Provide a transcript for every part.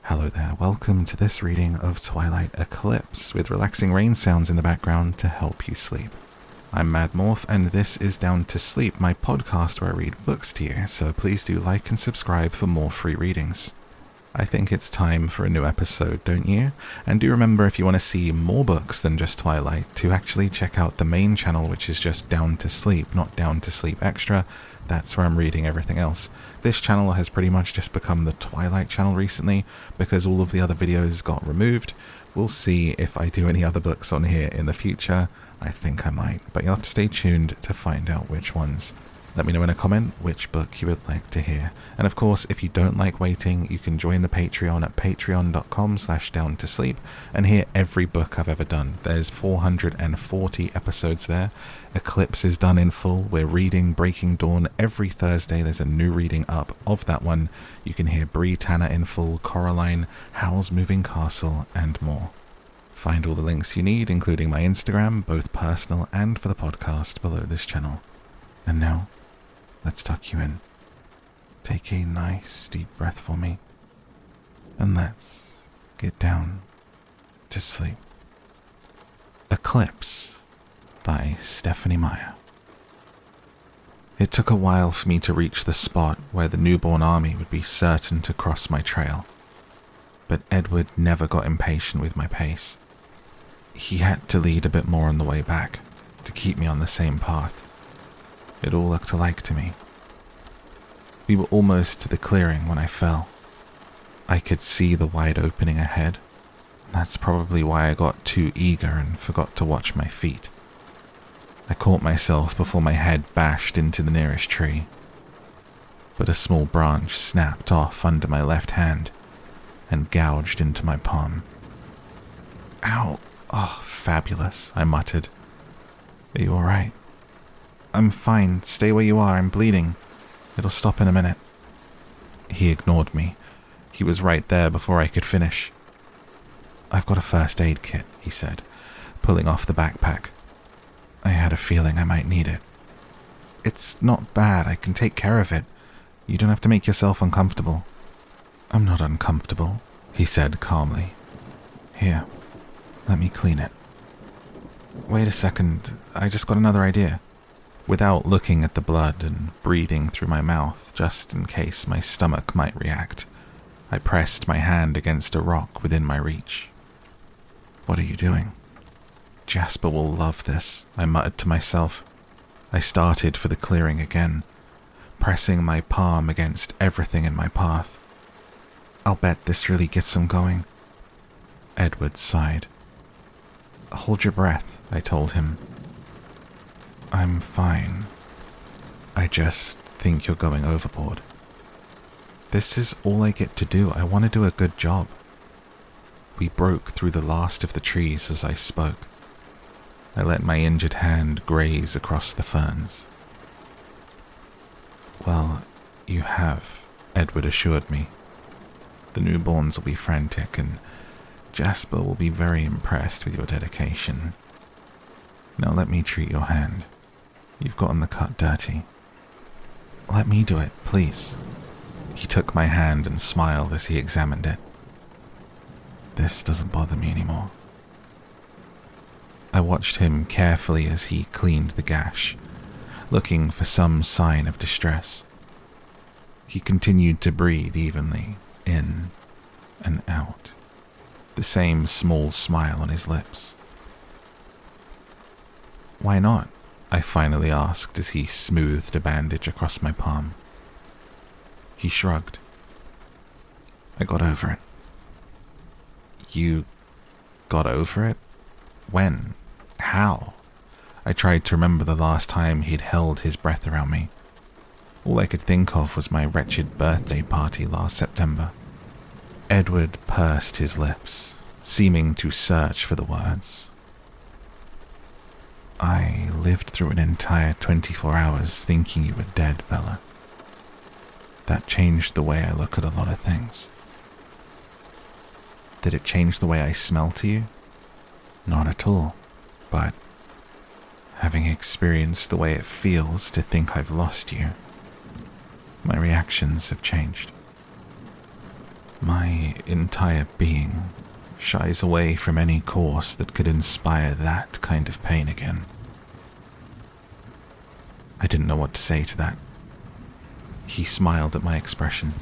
Hello there, welcome to this reading of Twilight Eclipse with relaxing rain sounds in the background to help you sleep. I'm Mad Morph and this is Down to Sleep, my podcast where I read books to you, so please do like and subscribe for more free readings. I think it's time for a new episode, don't you? And do remember, if you want to see more books than just Twilight, to actually check out the main channel, which is just Down to Sleep, not Down to Sleep Extra. That's where I'm reading everything else. This channel has pretty much just become the Twilight channel recently because all of the other videos got removed. We'll see if I do any other books on here in the future. I think I might, but you'll have to stay tuned to find out which ones. Let me know in a comment which book you would like to hear. And of course, if you don't like waiting, you can join the Patreon at patreon.com/downtosleep and hear every book I've ever done. There's 440 episodes there. Eclipse is done in full. We're reading Breaking Dawn every Thursday. There's a new reading up of that one. You can hear Bree Tanner in full, Coraline, Howl's Moving Castle, and more. Find all the links you need, including my Instagram, both personal and for the podcast, below this channel. And now, let's tuck you in. Take a nice deep breath for me, and let's get down to sleep. Eclipse by Stephanie Meyer. It took a while for me to reach the spot where the newborn army would be certain to cross my trail, but Edward never got impatient with my pace. He had to lead a bit more on the way back to keep me on the same path. It all looked alike to me. We were almost to the clearing when I fell. I could see the wide opening ahead. That's probably why I got too eager and forgot to watch my feet. I caught myself before my head bashed into the nearest tree, but a small branch snapped off under my left hand and gouged into my palm. Ow! Oh, fabulous, I muttered. Are you alright? I'm fine. Stay where you are. I'm bleeding. It'll stop in a minute. He ignored me. He was right there before I could finish. I've got a first aid kit, he said, pulling off the backpack. I had a feeling I might need it. It's not bad. I can take care of it. You don't have to make yourself uncomfortable. I'm not uncomfortable, he said calmly. Here, let me clean it. Wait a second. I just got another idea. Without looking at the blood and breathing through my mouth, just in case my stomach might react, I pressed my hand against a rock within my reach. What are you doing? Jasper will love this, I muttered to myself. I started for the clearing again, pressing my palm against everything in my path. I'll bet this really gets them going. Edward sighed. Hold your breath, I told him. I'm fine. I just think you're going overboard. This is all I get to do. I want to do a good job. We broke through the last of the trees as I spoke. I let my injured hand graze across the ferns. Well, you have, Edward assured me. The newborns will be frantic, and Jasper will be very impressed with your dedication. Now let me treat your hand. You've gotten the cut dirty. Let me do it, please. He took my hand and smiled as he examined it. This doesn't bother me anymore. I watched him carefully as he cleaned the gash, looking for some sign of distress. He continued to breathe evenly, in and out, the same small smile on his lips. Why not? I finally asked as he smoothed a bandage across my palm. He shrugged. I got over it. You got over it? When? How? I tried to remember the last time he'd held his breath around me. All I could think of was my wretched birthday party last September. Edward pursed his lips, seeming to search for the words. I lived through an entire 24 hours thinking you were dead, Bella. That changed the way I look at a lot of things. Did it change the way I smell to you? Not at all, but having experienced the way it feels to think I've lost you, my reactions have changed. My entire being shies away from any course that could inspire that kind of pain again. I didn't know what to say to that. He smiled at my expression.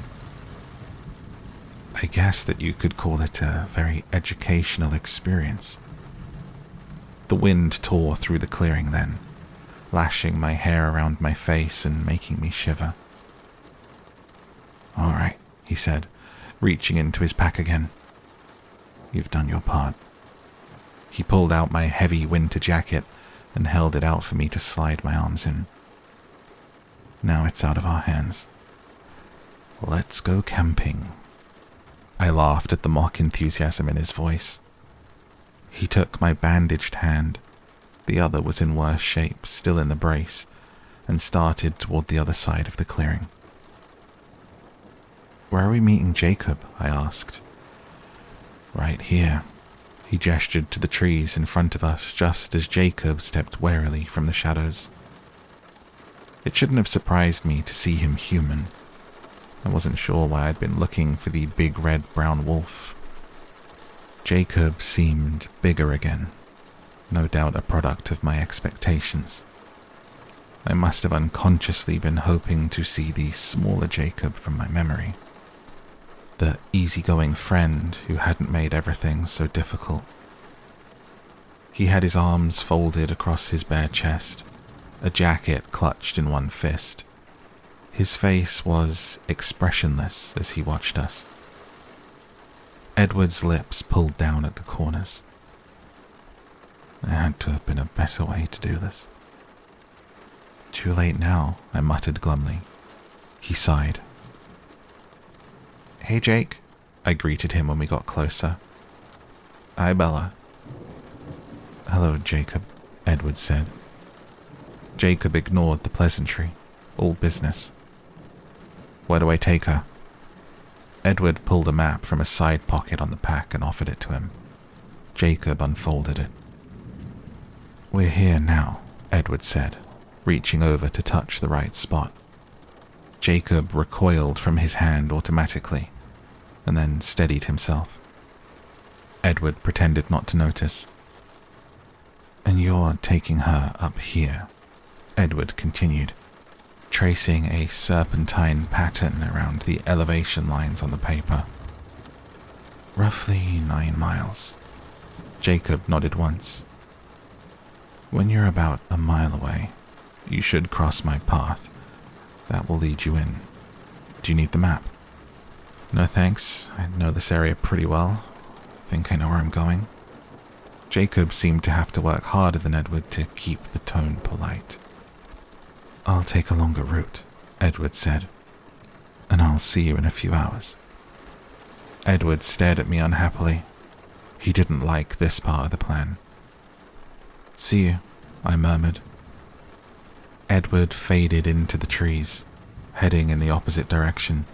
I guess that you could call it a very educational experience. The wind tore through the clearing then, lashing my hair around my face and making me shiver. "All right," he said, reaching into his pack again. "You've done your part." He pulled out my heavy winter jacket and held it out for me to slide my arms in. "Now it's out of our hands. Let's go camping." I laughed at the mock enthusiasm in his voice. He took my bandaged hand, the other was in worse shape, still in the brace, and started toward the other side of the clearing. "Where are we meeting Jacob?" I asked. "Right here." He gestured to the trees in front of us just as Jacob stepped warily from the shadows. It shouldn't have surprised me to see him human. I wasn't sure why I'd been looking for the big red-brown wolf. Jacob seemed bigger again, no doubt a product of my expectations. I must have unconsciously been hoping to see the smaller Jacob from my memory, the easygoing friend who hadn't made everything so difficult. He had his arms folded across his bare chest, a jacket clutched in one fist. His face was expressionless as he watched us. Edward's lips pulled down at the corners. There had to have been a better way to do this. "Too late now," I muttered glumly. He sighed. "Hey, Jake," I greeted him when we got closer. "Hi, Bella." "Hello, Jacob," Edward said. Jacob ignored the pleasantry, all business. "Where do I take her?" Edward pulled a map from a side pocket on the pack and offered it to him. Jacob unfolded it. "We're here now," Edward said, reaching over to touch the right spot. Jacob recoiled from his hand automatically, and then steadied himself. Edward pretended not to notice. "And you're taking her up here," Edward continued, tracing a serpentine pattern around the elevation lines on the paper. "Roughly 9 miles. Jacob nodded once. "When you're about a mile away, you should cross my path. That will lead you in. Do you need the map?" "No thanks, I know this area pretty well. Think I know where I'm going." Jacob seemed to have to work harder than Edward to keep the tone polite. "I'll take a longer route," Edward said, "and I'll see you in a few hours." Edward stared at me unhappily. He didn't like this part of the plan. "See you," I murmured. Edward faded into the trees, heading in the opposite direction.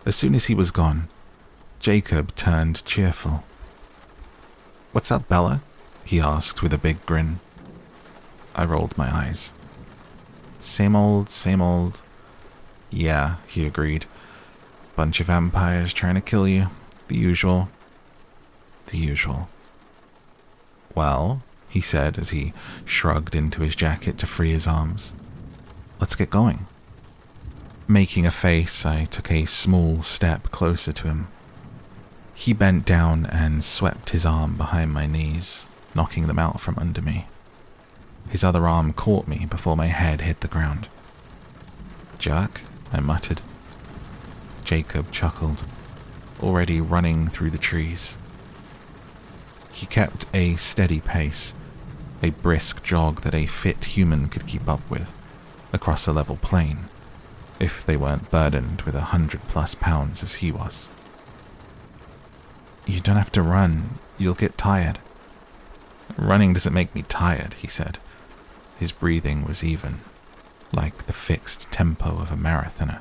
As soon as he was gone, Jacob turned cheerful. "What's up, Bella?" he asked with a big grin. I rolled my eyes. Same old, same old." "Yeah," he agreed. "Bunch of vampires trying to kill you. The usual." "The usual." "Well," he said as he shrugged into his jacket to free his arms, "let's get going." Making a face, I took a small step closer to him. He bent down and swept his arm behind my knees, knocking them out from under me. His other arm caught me before my head hit the ground. "Jerk," I muttered. Jacob chuckled, already running through the trees. He kept a steady pace, a brisk jog that a fit human could keep up with, across a level plain, if they weren't burdened with 100+ pounds as he was. "You don't have to run, you'll get tired." "Running doesn't make me tired," he said. His breathing was even, like the fixed tempo of a marathoner.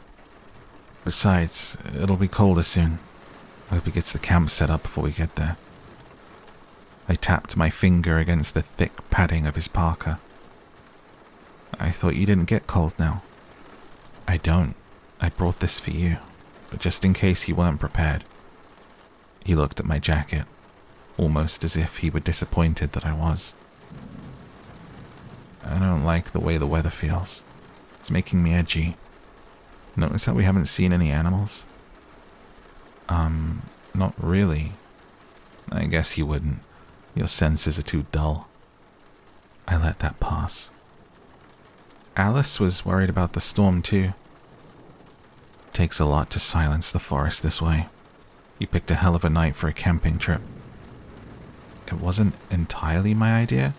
"Besides, it'll be colder soon. Hope he gets the camp set up before we get there." I tapped my finger against the thick padding of his parka. "I thought you didn't get cold now." "I don't. I brought this for you." just in case you weren't prepared. He looked at my jacket, almost as if he were disappointed that I was. I don't like the way the weather feels. It's making me edgy. Notice how we haven't seen any animals? Not really. I guess you wouldn't. Your senses are too dull. I let that pass. Alice was worried about the storm too. Takes a lot to silence the forest this way. You picked a hell of a night for a camping trip. It wasn't entirely my idea.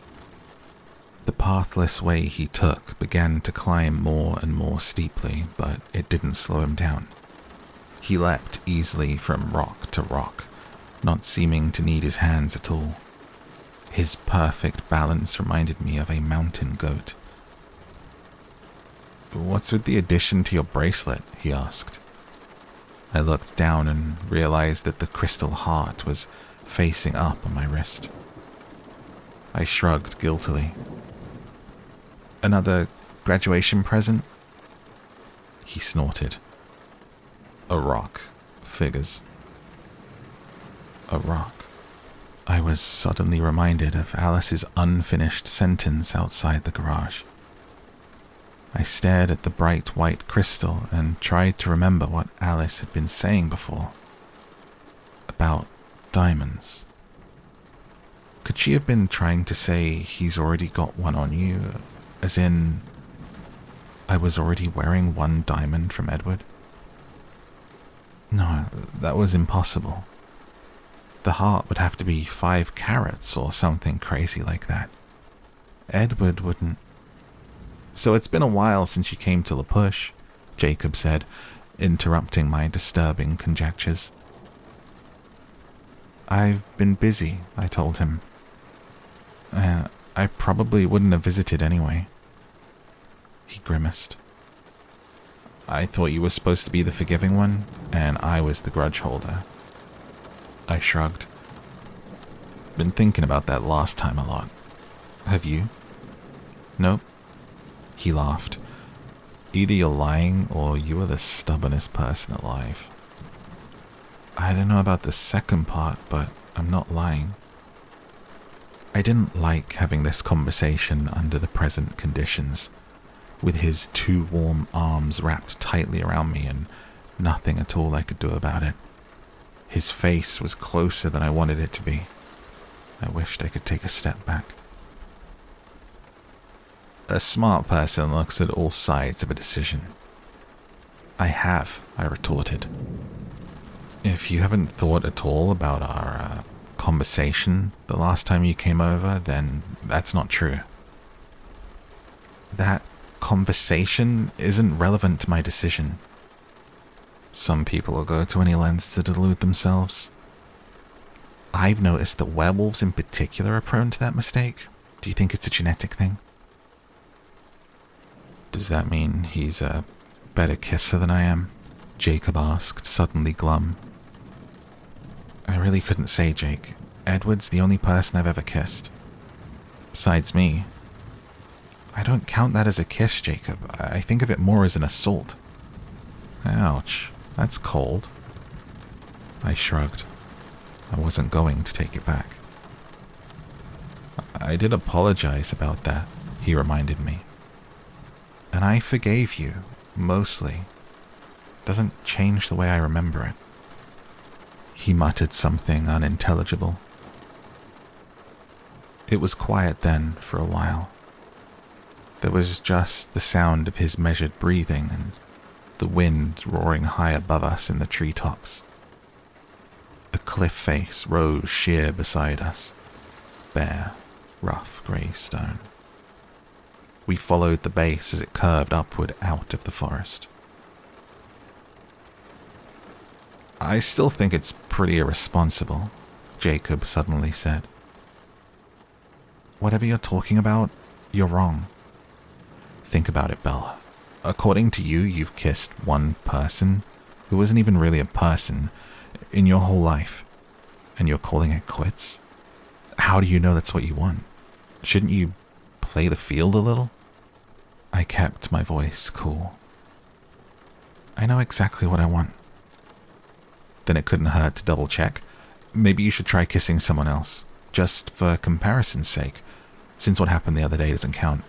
The pathless way he took began to climb more and more steeply, but it didn't slow him down. He leapt easily from rock to rock, not seeming to need his hands at all. His perfect balance reminded me of a mountain goat. "What's with the addition to your bracelet?" he asked. I looked down and realized that the crystal heart was facing up on my wrist. I shrugged guiltily. "Another graduation present?" He snorted. "A rock. Figures." A rock. I was suddenly reminded of Alice's unfinished sentence outside the garage. I stared at the bright white crystal and tried to remember what Alice had been saying before. About diamonds. Could she have been trying to say he's already got one on you, as in I was already wearing one diamond from Edward? No, that was impossible. The heart would have to be 5 carats or something crazy like that. Edward wouldn't. "So it's been a while since you came to La Push," Jacob said, interrupting my disturbing conjectures. "I've been busy," I told him. I probably wouldn't have visited anyway." He grimaced. "I thought you were supposed to be the forgiving one, and I was the grudge holder." I shrugged. "Been thinking about that last time a lot. Have you?" "Nope." He laughed. "Either you're lying or you are the stubbornest person alive." "I don't know about the second part, but I'm not lying." I didn't like having this conversation under the present conditions, with his 2 warm arms wrapped tightly around me and nothing at all I could do about it. His face was closer than I wanted it to be. I wished I could take a step back. "A smart person looks at all sides of a decision." "I have," I retorted. "If you haven't thought at all about our conversation the last time you came over, then that's not true." "That conversation isn't relevant to my decision." "Some people will go to any lengths to delude themselves." "I've noticed that werewolves in particular are prone to that mistake. Do you think it's a genetic thing?" "Does that mean he's a better kisser than I am?" Jacob asked, suddenly glum. "I really couldn't say, Jake. Edward's the only person I've ever kissed. Besides me." "I don't count that as a kiss, Jacob. I think of it more as an assault." "Ouch. That's cold." I shrugged. I wasn't going to take it back. "I did apologize about that," he reminded me. "And I forgave you, mostly. Doesn't change the way I remember it." He muttered something unintelligible. It was quiet then for a while. There was just the sound of his measured breathing and the wind roaring high above us in the treetops. A cliff face rose sheer beside us, bare, rough grey stone. We followed the base as it curved upward out of the forest. "I still think it's pretty irresponsible," Jacob suddenly said. "Whatever you're talking about, you're wrong. Think about it, Bella. According to you, you've kissed one person who isn't even really a person in your whole life, and you're calling it quits? How do you know that's what you want? Shouldn't you play the field a little?" I kept my voice cool. "I know exactly what I want. then it couldn't hurt to double check. Maybe you should try kissing someone else, just for comparison's sake, since what happened the other day doesn't count.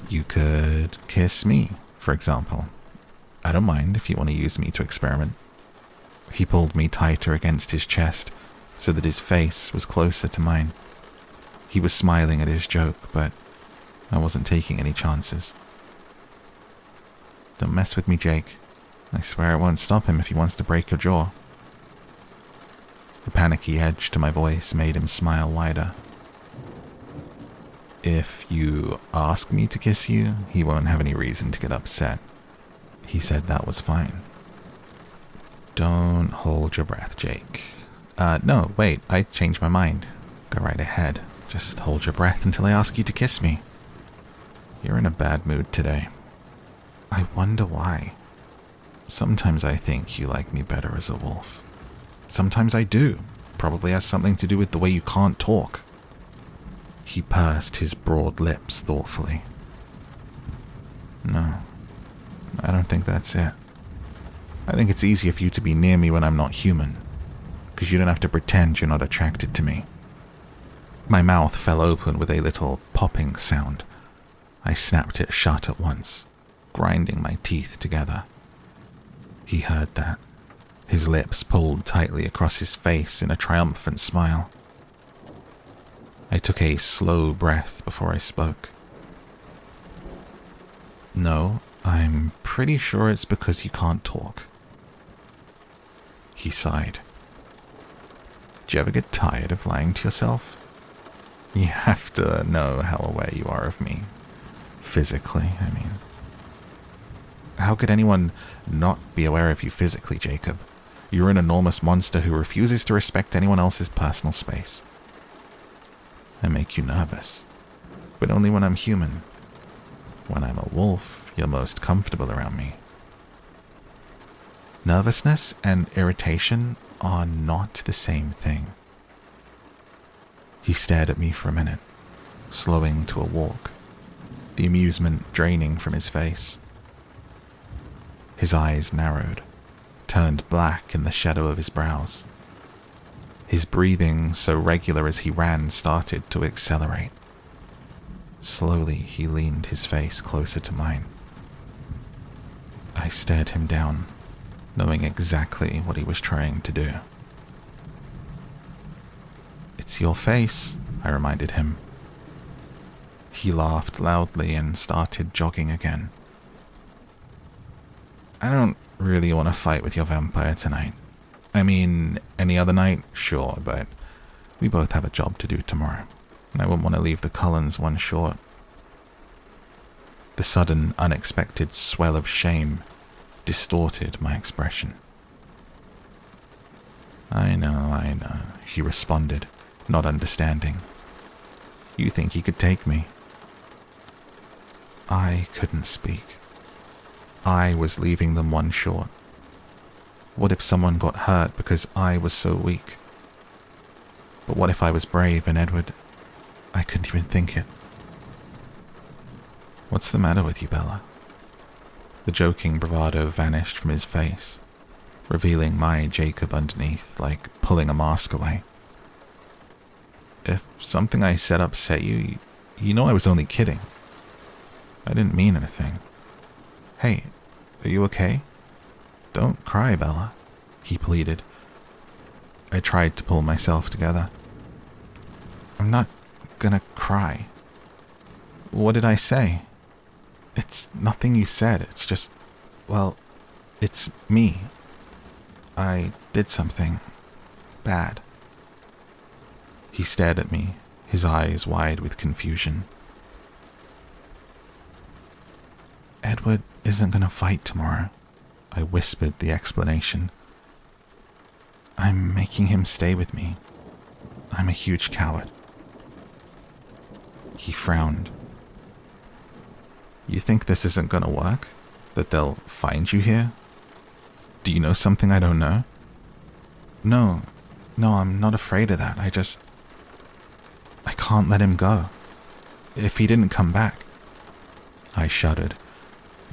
You could kiss me, for example. I don't mind if you want to use me to experiment. He pulled me tighter against his chest so that his face was closer to mine. He was smiling at his joke, but I wasn't taking any chances. Don't mess with me, Jake. I swear it won't stop him if he wants to break your jaw. The panicky edge to my voice made him smile wider. If you ask me to kiss you, he won't have any reason to get upset. He said that was fine. Don't hold your breath, Jake. No, wait, I changed my mind. Go right ahead. Just hold your breath until I ask you to kiss me. You're in a bad mood today. I wonder why. Sometimes I think you like me better as a wolf. Sometimes I do. Probably has something to do with the way you can't talk. He pursed his broad lips thoughtfully. No, I don't think that's it. I think it's easier for you to be near me when I'm not human, because you don't have to pretend you're not attracted to me. My mouth fell open with a little popping sound. I snapped it shut at once, grinding my teeth together. He heard that. His lips pulled tightly across his face in a triumphant smile. I took a slow breath before I spoke. No, I'm pretty sure it's because you can't talk. He sighed. Do you ever get tired of lying to yourself? You have to know how aware you are of me. Physically, I mean. How could anyone not be aware of you physically, Jacob? You're an enormous monster who refuses to respect anyone else's personal space. I make you nervous, but only when I'm human. When I'm a wolf, you're most comfortable around me. Nervousness and irritation are not the same thing. He stared at me for a minute, slowing to a walk, the amusement draining from his face. His eyes narrowed, turned black in the shadow of his brows. His breathing, so regular as he ran, started to accelerate. Slowly, he leaned his face closer to mine. I stared him down, knowing exactly what he was trying to do. It's your face, I reminded him. He laughed loudly and started jogging again. I don't really want to fight with your vampire tonight. I mean, any other night, sure, but we both have a job to do tomorrow, and I wouldn't want to leave the Cullens one short. The sudden, unexpected swell of shame distorted my expression. I know, he responded, not understanding. You think he could take me? I couldn't speak. I was leaving them one short. What if someone got hurt because I was so weak? But what if I was brave and Edward? I couldn't even think it. What's the matter with you, Bella? The joking bravado vanished from his face, revealing my Jacob underneath, like pulling a mask away. If something I said upset you, you know I was only kidding. I didn't mean anything. Hey, are you okay? Don't cry, Bella, he pleaded. I tried to pull myself together. I'm not gonna cry. What did I say? It's nothing you said, it's just, well, it's me. I did something bad. He stared at me, his eyes wide with confusion. Edward isn't gonna fight tomorrow, I whispered the explanation. I'm making him stay with me. I'm a huge coward. He frowned. You think this isn't gonna work? That they'll find you here? Do you know something I don't know? No, I'm not afraid of that. I can't let him go. If he didn't come back. I shuddered,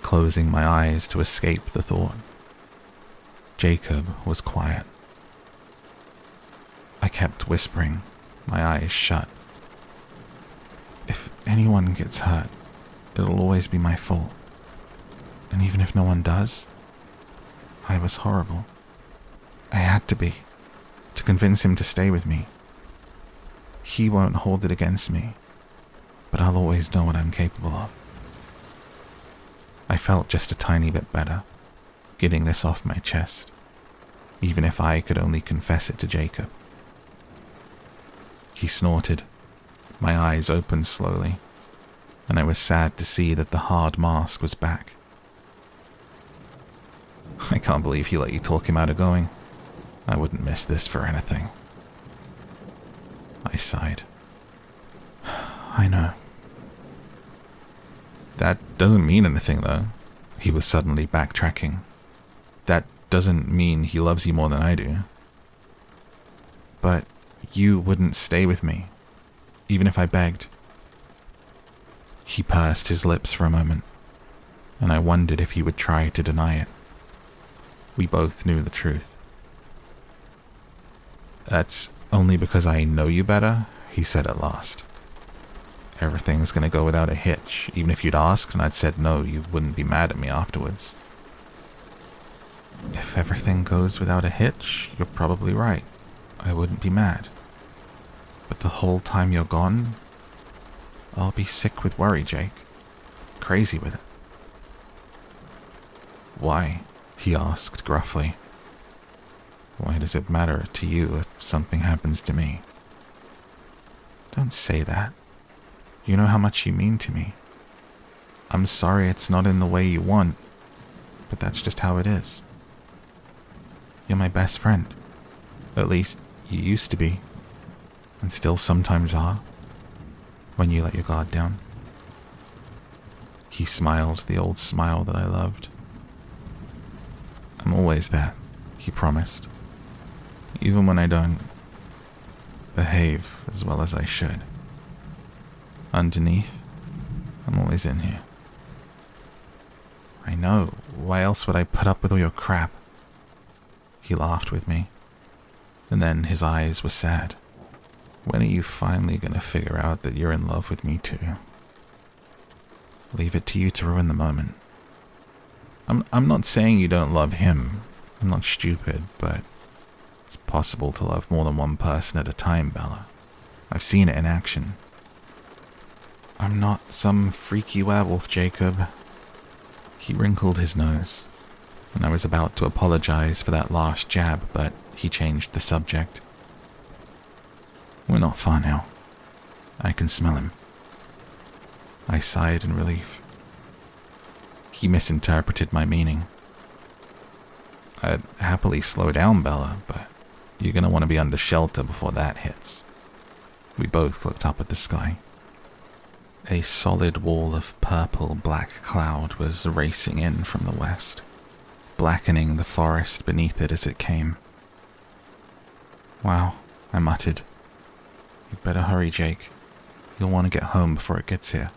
closing my eyes to escape the thought. Jacob was quiet, kept whispering, my eyes shut. If anyone gets hurt, it'll always be my fault. And even if no one does, I was horrible. I had to be, to convince him to stay with me. He won't hold it against me, but I'll always know what I'm capable of. I felt just a tiny bit better, getting this off my chest, even if I could only confess it to Jacob. He snorted. My eyes opened slowly, and I was sad to see that the hard mask was back. I can't believe he let you talk him out of going. I wouldn't miss this for anything. I sighed. I know. That doesn't mean anything, though. He was suddenly backtracking. That doesn't mean he loves you more than I do. But you wouldn't stay with me, even if I begged. He pursed his lips for a moment, and I wondered if he would try to deny it. We both knew the truth. That's only because I know you better, he said at last. Everything's gonna go without a hitch. Even if you'd asked and I'd said no, you wouldn't be mad at me afterwards. If everything goes without a hitch, you're probably right. I wouldn't be mad. But the whole time you're gone, I'll be sick with worry, Jake. Crazy with it. Why? He asked gruffly. Why does it matter to you if something happens to me? Don't say that. You know how much you mean to me. I'm sorry it's not in the way you want, but that's just how it is. You're my best friend. At least you used to be, and still sometimes are, when you let your guard down. He smiled the old smile that I loved. I'm always there, he promised, even when I don't behave as well as I should. Underneath, I'm always in here. I know. Why else would I put up with all your crap? He laughed with me, and then his eyes were sad. When are you finally gonna figure out that you're in love with me too? Leave it to you to ruin the moment. I'm not saying you don't love him. I'm not stupid, but it's possible to love more than one person at a time, Bella. I've seen it in action. I'm not some freaky werewolf, Jacob. He wrinkled his nose, and I was about to apologize for that last jab, but he changed the subject. We're not far now. I can smell him. I sighed in relief. He misinterpreted my meaning. I'd happily slow down, Bella, but you're gonna want to be under shelter before that hits. We both looked up at the sky. A solid wall of purple-black cloud was racing in from the west, blackening the forest beneath it as it came. Wow, I muttered. You'd better hurry, Jake. You'll want to get home before it gets here.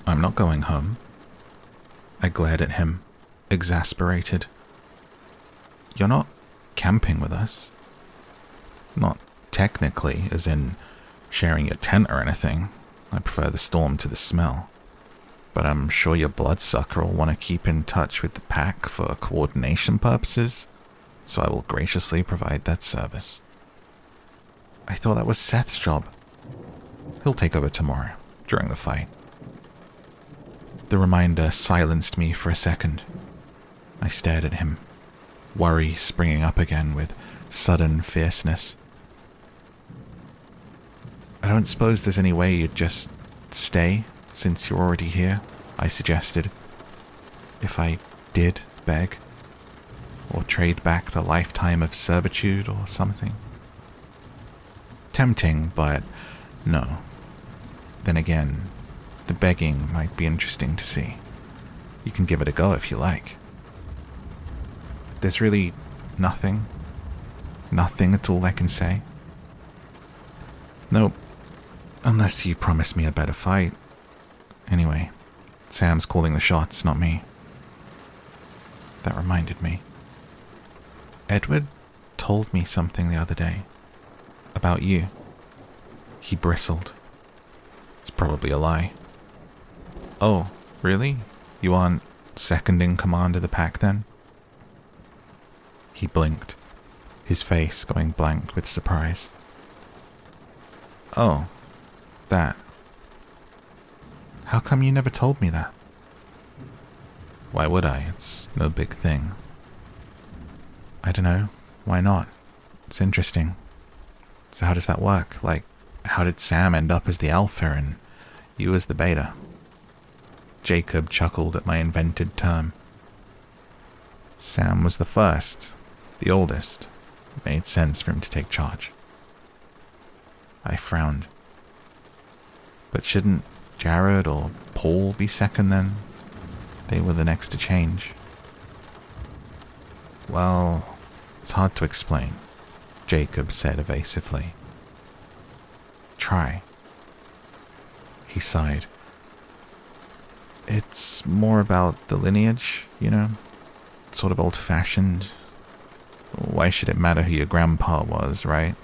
I'm not going home. I glared at him, exasperated. You're not camping with us. Not technically, as in sharing your tent or anything. I prefer the storm to the smell. But I'm sure your bloodsucker will want to keep in touch with the pack for coordination purposes, so I will graciously provide that service. I thought that was Seth's job. He'll take over tomorrow, during the fight. The reminder silenced me for a second. I stared at him, worry springing up again with sudden fierceness. I don't suppose there's any way you'd just stay, since you're already here, I suggested. If I did beg, or trade back the lifetime of servitude or something. Tempting, but no. Then again, the begging might be interesting to see. You can give it a go if you like. There's really nothing at all I can say. Nope, unless you promise me a better fight. Anyway, Sam's calling the shots, not me. That reminded me. Edward told me something the other day. About you. He bristled. It's probably a lie. Oh, really? You aren't second in command of the pack then? He blinked, his face going blank with surprise. Oh, that. How come you never told me that? Why would I? It's no big thing. I don't know. Why not? It's interesting. So how does that work? Like, how did Sam end up as the alpha and you as the beta? Jacob chuckled at my invented term. Sam was the first, the oldest. It made sense for him to take charge. I frowned. But shouldn't Jared or Paul be second then? They were the next to change. Well, it's hard to explain, Jacob said evasively. Try. He sighed. It's more about the lineage, you know? Sort of old-fashioned. Why should it matter who your grandpa was, right?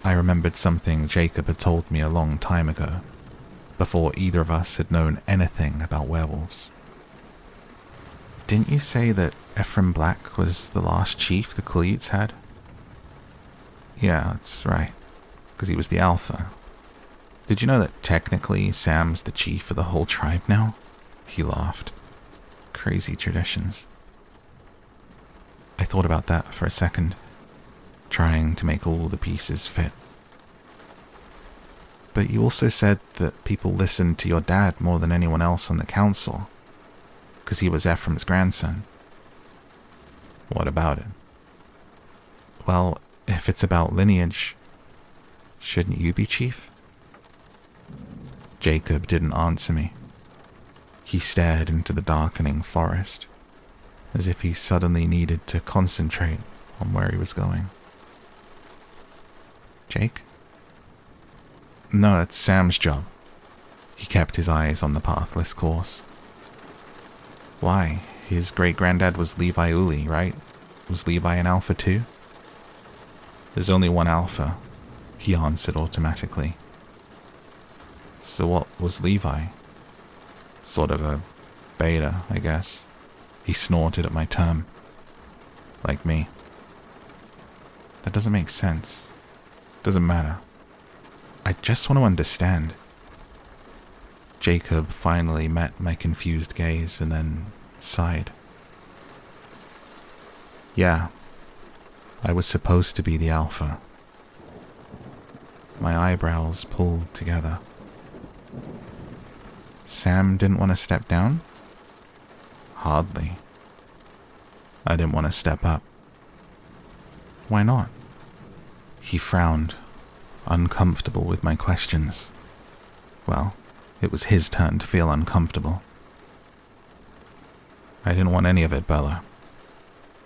I remembered something Jacob had told me a long time ago, before either of us had known anything about werewolves. Didn't you say that Ephraim Black was the last chief the Quileutes had? Yeah, that's right, because he was the alpha. Did you know that technically Sam's the chief of the whole tribe now? He laughed. Crazy traditions. I thought about that for a second, trying to make all the pieces fit. But you also said that people listened to your dad more than anyone else on the council, because he was Ephraim's grandson. What about it? Well, if it's about lineage, shouldn't you be chief? Jacob didn't answer me. He stared into the darkening forest, as if he suddenly needed to concentrate on where he was going. Jake? No, it's Sam's job. He kept his eyes on the pathless course. Why? His great-granddad was Levi Uli, right? Was Levi an alpha too? There's only one alpha, he answered automatically. So what was Levi? Sort of a beta, I guess. He snorted at my term. Like me. That doesn't make sense. Doesn't matter. I just want to understand. Jacob finally met my confused gaze and then sighed. Yeah, I was supposed to be the alpha. My eyebrows pulled together. Sam didn't want to step down? Hardly. I didn't want to step up. Why not? He frowned, uncomfortable with my questions. Well, it was his turn to feel uncomfortable. I didn't want any of it, Bella.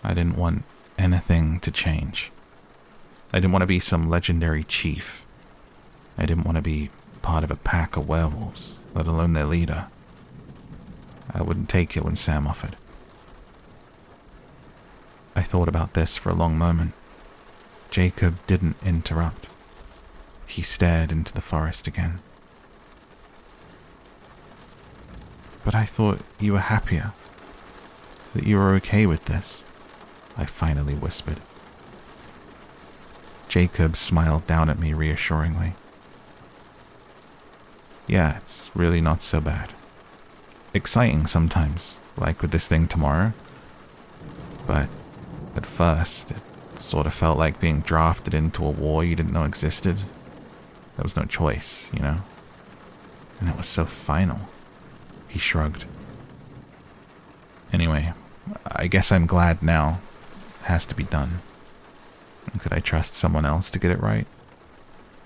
I didn't want anything to change. I didn't want to be some legendary chief. I didn't want to be part of a pack of werewolves, let alone their leader. I wouldn't take it when Sam offered. I thought about this for a long moment. Jacob didn't interrupt. He stared into the forest again. But I thought you were happier, that you were okay with this, I finally whispered. Jacob smiled down at me reassuringly. Yeah, it's really not so bad. Exciting sometimes, like with this thing tomorrow. But at first, it sort of felt like being drafted into a war you didn't know existed. There was no choice, you know? And it was so final. He shrugged. Anyway, I guess I'm glad now. It has to be done. And could I trust someone else to get it right?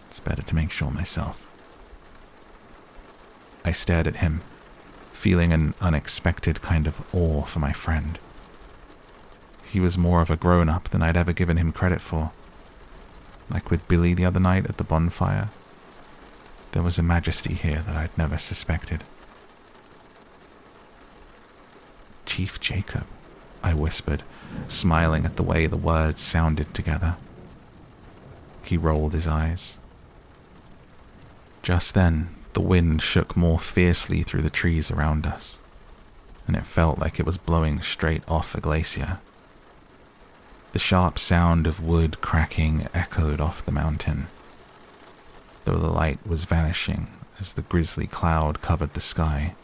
It's better to make sure myself. I stared at him, feeling an unexpected kind of awe for my friend. He was more of a grown-up than I'd ever given him credit for. Like with Billy the other night at the bonfire. There was a majesty here that I'd never suspected. Chief Jacob, I whispered, smiling at the way the words sounded together. He rolled his eyes. Just then, the wind shook more fiercely through the trees around us, and it felt like it was blowing straight off a glacier. The sharp sound of wood cracking echoed off the mountain, though the light was vanishing as the grisly cloud covered the sky.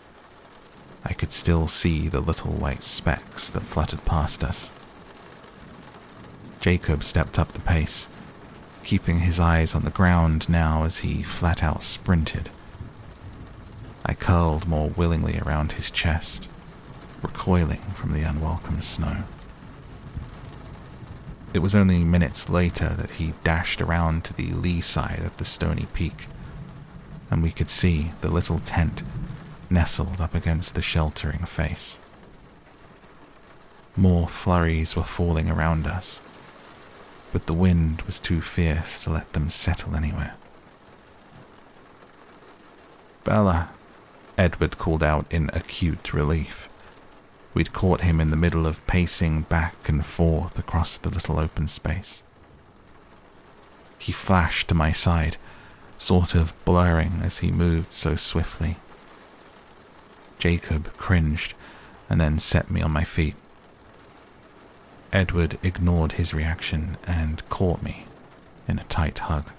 I could still see the little white specks that fluttered past us. Jacob stepped up the pace, keeping his eyes on the ground now as he flat out sprinted. I curled more willingly around his chest, recoiling from the unwelcome snow. It was only minutes later that he dashed around to the lee side of the stony peak, and we could see the little tent nestled up against the sheltering face. More flurries were falling around us, but the wind was too fierce to let them settle anywhere. "Bella," Edward called out in acute relief. We'd caught him in the middle of pacing back and forth across the little open space. He flashed to my side, sort of blurring as he moved so swiftly. Jacob cringed and then set me on my feet. Edward ignored his reaction and caught me in a tight hug.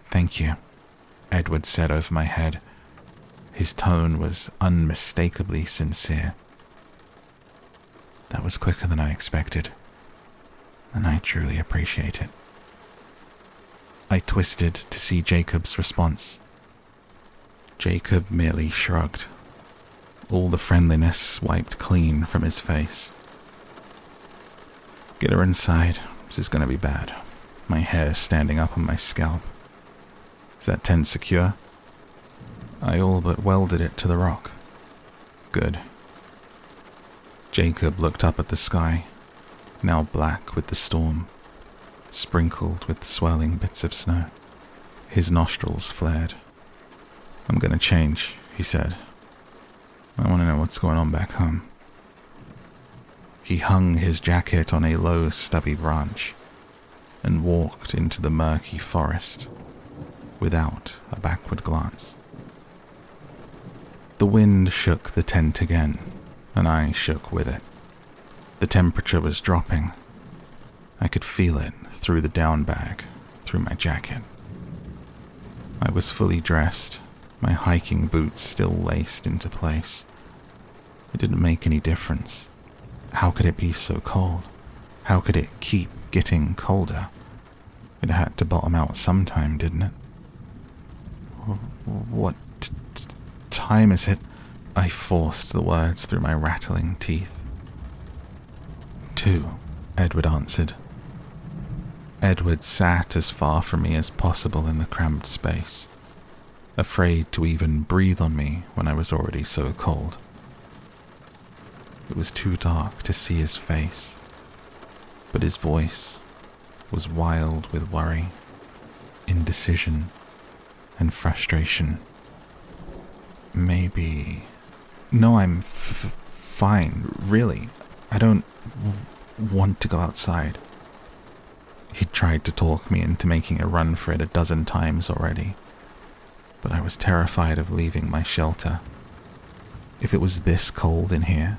"Thank you," Edward said over my head. His tone was unmistakably sincere. "That was quicker than I expected, and I truly appreciate it." I twisted to see Jacob's response. Jacob merely shrugged, all the friendliness wiped clean from his face. "Get her inside. This is going to be bad. My hair standing up on my scalp. Is that tent secure?" "I all but welded it to the rock." "Good." Jacob looked up at the sky, now black with the storm, sprinkled with swirling bits of snow. His nostrils flared. "I'm going to change," he said. "I want to know what's going on back home." He hung his jacket on a low, stubby branch and walked into the murky forest without a backward glance. The wind shook the tent again, and I shook with it. The temperature was dropping. I could feel it through the down bag, through my jacket. I was fully dressed, my hiking boots still laced into place. It didn't make any difference. How could it be so cold? How could it keep getting colder? It had to bottom out sometime, didn't it? "What time is it?" I forced the words through my rattling teeth. "2," Edward answered. Edward sat as far from me as possible in the cramped space, afraid to even breathe on me when I was already so cold. It was too dark to see his face, but his voice was wild with worry, indecision, and frustration. "Maybe... No, I'm fine, really. I don't want to go outside." He tried to talk me into making a run for it 12 times already, but I was terrified of leaving my shelter. If it was this cold in here,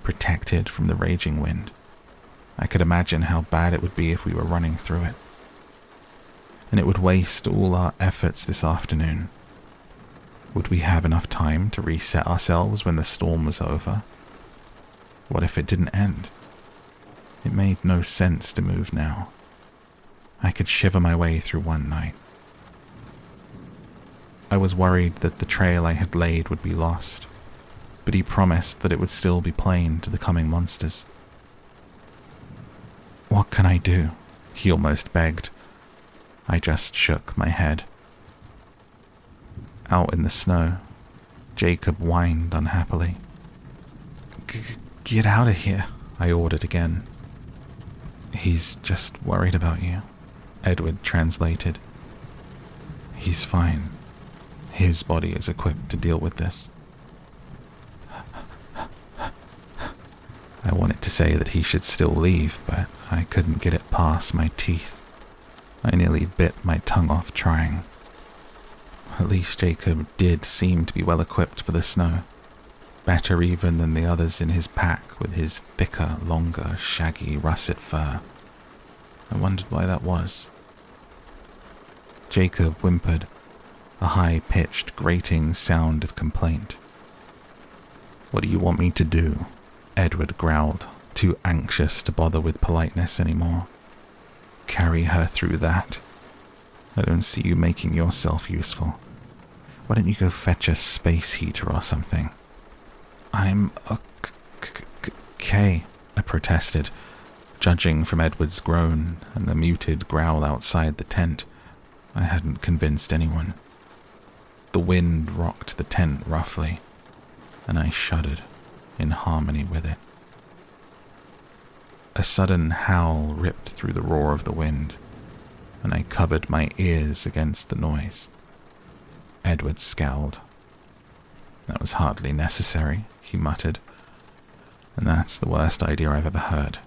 protected from the raging wind, I could imagine how bad it would be if we were running through it. And it would waste all our efforts this afternoon. Would we have enough time to reset ourselves when the storm was over? What if it didn't end? It made no sense to move now. I could shiver my way through one night. I was worried that the trail I had laid would be lost, but he promised that it would still be plain to the coming monsters. "What can I do?" he almost begged. I just shook my head. Out in the snow, Jacob whined unhappily. "Get out of here," I ordered again. "He's just worried about you," Edward translated. "He's fine. His body is equipped to deal with this." I wanted to say that he should still leave, but I couldn't get it past my teeth. I nearly bit my tongue off trying. At least Jacob did seem to be well equipped for the snow, better even than the others in his pack with his thicker, longer, shaggy, russet fur. I wondered why that was. Jacob whimpered, a high-pitched, grating sound of complaint. "What do you want me to do?" Edward growled, too anxious to bother with politeness anymore. "Carry her through that? I don't see you making yourself useful. Why don't you go fetch a space heater or something?" "I'm okay," I protested, judging from Edward's groan and the muted growl outside the tent. I hadn't convinced anyone. The wind rocked the tent roughly, and I shuddered in harmony with it. A sudden howl ripped through the roar of the wind, and I covered my ears against the noise. Edward scowled. "That was hardly necessary," he muttered. "And that's the worst idea I've ever heard,"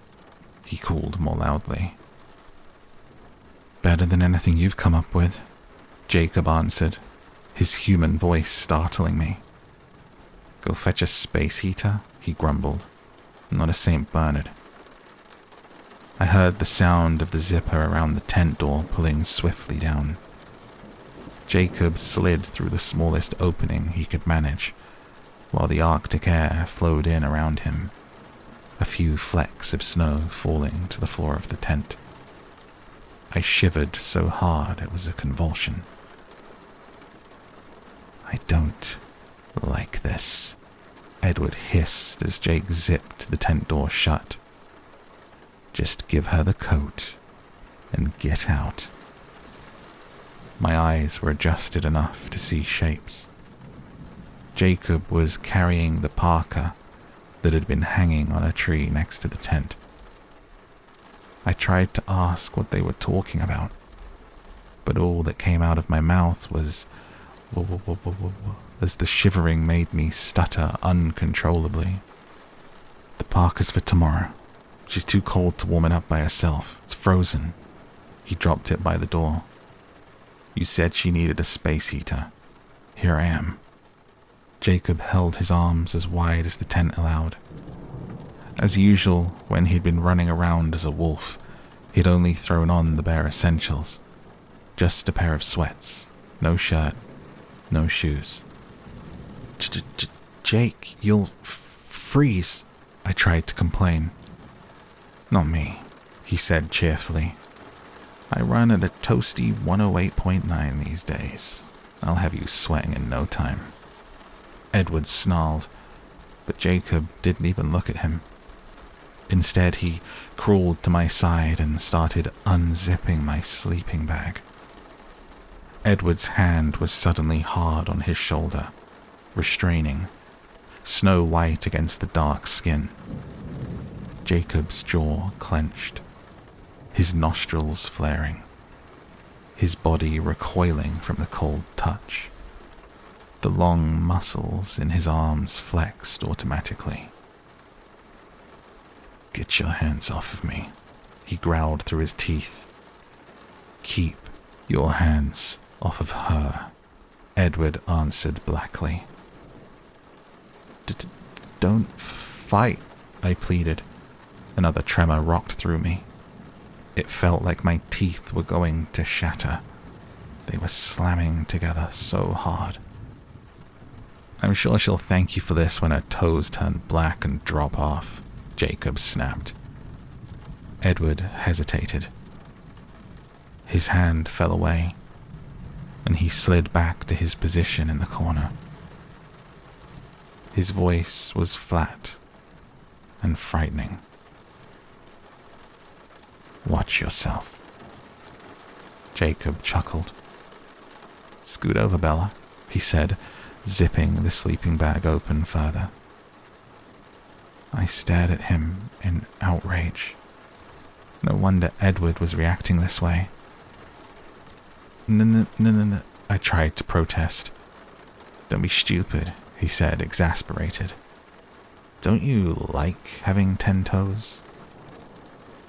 he called more loudly. "Better than anything you've come up with," Jacob answered, his human voice startling me. "Go fetch a space heater?" he grumbled. "I'm not a St. Bernard." I heard the sound of the zipper around the tent door pulling swiftly down. Jacob slid through the smallest opening he could manage, while the Arctic air flowed in around him, a few flecks of snow falling to the floor of the tent. I shivered so hard it was a convulsion. "I don't like this," Edward hissed as Jake zipped the tent door shut. "Just give her the coat and get out." My eyes were adjusted enough to see shapes. Jacob was carrying the parka that had been hanging on a tree next to the tent. I tried to ask what they were talking about, but all that came out of my mouth was as the shivering made me stutter uncontrollably. "The parka's for tomorrow. She's too cold to warm it up by herself. It's frozen." He dropped it by the door. "You said she needed a space heater. Here I am." Jacob held his arms as wide as the tent allowed. As usual, when he'd been running around as a wolf, he'd only thrown on the bare essentials. Just a pair of sweats, no shirt, no shoes. "Jake, you'll freeze," I tried to complain. "Not me," he said cheerfully. "I run at a toasty 108.9 these days. I'll have you sweating in no time." Edward snarled, but Jacob didn't even look at him. Instead, he crawled to my side and started unzipping my sleeping bag. Edward's hand was suddenly hard on his shoulder, restraining, snow white against the dark skin. Jacob's jaw clenched, his nostrils flaring, his body recoiling from the cold touch. The long muscles in his arms flexed automatically. "Get your hands off of me," he growled through his teeth. "Keep your hands off of her," Edward answered blackly. "Don't fight," I pleaded. Another tremor rocked through me. It felt like my teeth were going to shatter. They were slamming together so hard. "I'm sure she'll thank you for this when her toes turn black and drop off," Jacob snapped. Edward hesitated. His hand fell away, and he slid back to his position in the corner. His voice was flat and frightening. "Watch yourself." Jacob chuckled. "Scoot over, Bella," he said, zipping the sleeping bag open further. I stared at him in outrage. No wonder Edward was reacting this way. No, I tried to protest. "Don't be stupid," he said, exasperated. "Don't you like having 10 toes?"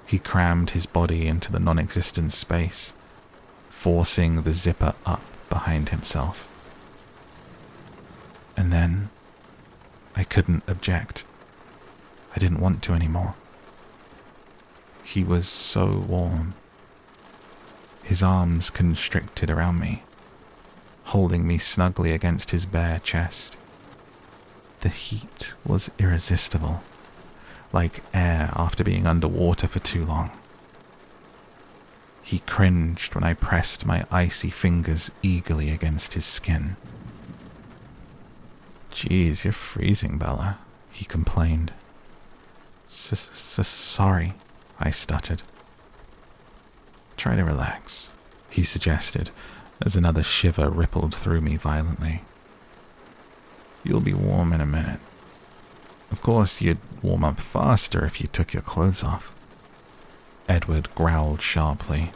He crammed his body into the non-existent space forcing the zipper up behind himself. And then I couldn't object. I didn't want to anymore. He was so warm. His arms constricted around me, holding me snugly against his bare chest. The heat was irresistible, like air after being underwater for too long. He cringed when I pressed my icy fingers eagerly against his skin. "Geez, you're freezing, Bella," he complained. Sorry, I stuttered. "Try to relax," he suggested, as another shiver rippled through me violently. "You'll be warm in a minute. Of course, you'd warm up faster if you took your clothes off." Edward growled sharply.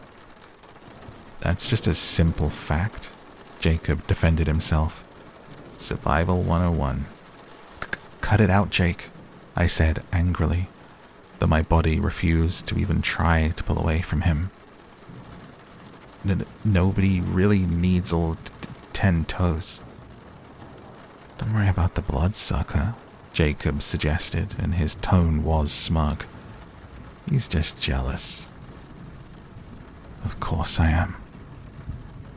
"That's just a simple fact," Jacob defended himself. "Survival 101. Cut it out, Jake," I said angrily, though my body refused to even try to pull away from him. Nobody really needs all 10 toes. "Don't worry about the bloodsucker," Jacob suggested, and his tone was smug. "He's just jealous." "Of course I am."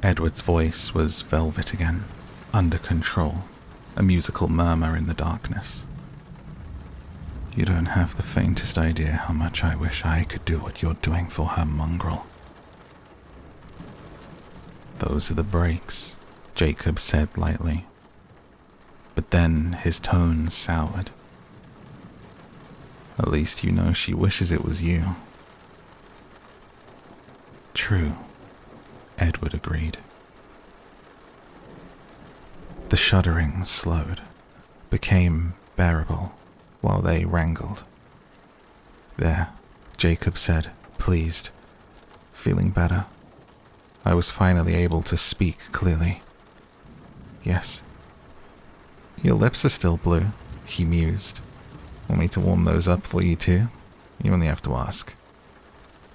Edward's voice was velvet again, under control, a musical murmur in the darkness. "You don't have the faintest idea how much I wish I could do what you're doing for her mongrel." "Those are the breaks," Jacob said lightly. But then his tone soured. "At least you know she wishes it was you." "True," Edward agreed. The shuddering slowed, became bearable, while they wrangled. "There," Jacob said, pleased. "Feeling better?" I was finally able to speak clearly. "Yes." "Your lips are still blue," he mused. "Want me to warm those up for you too? You only have to ask."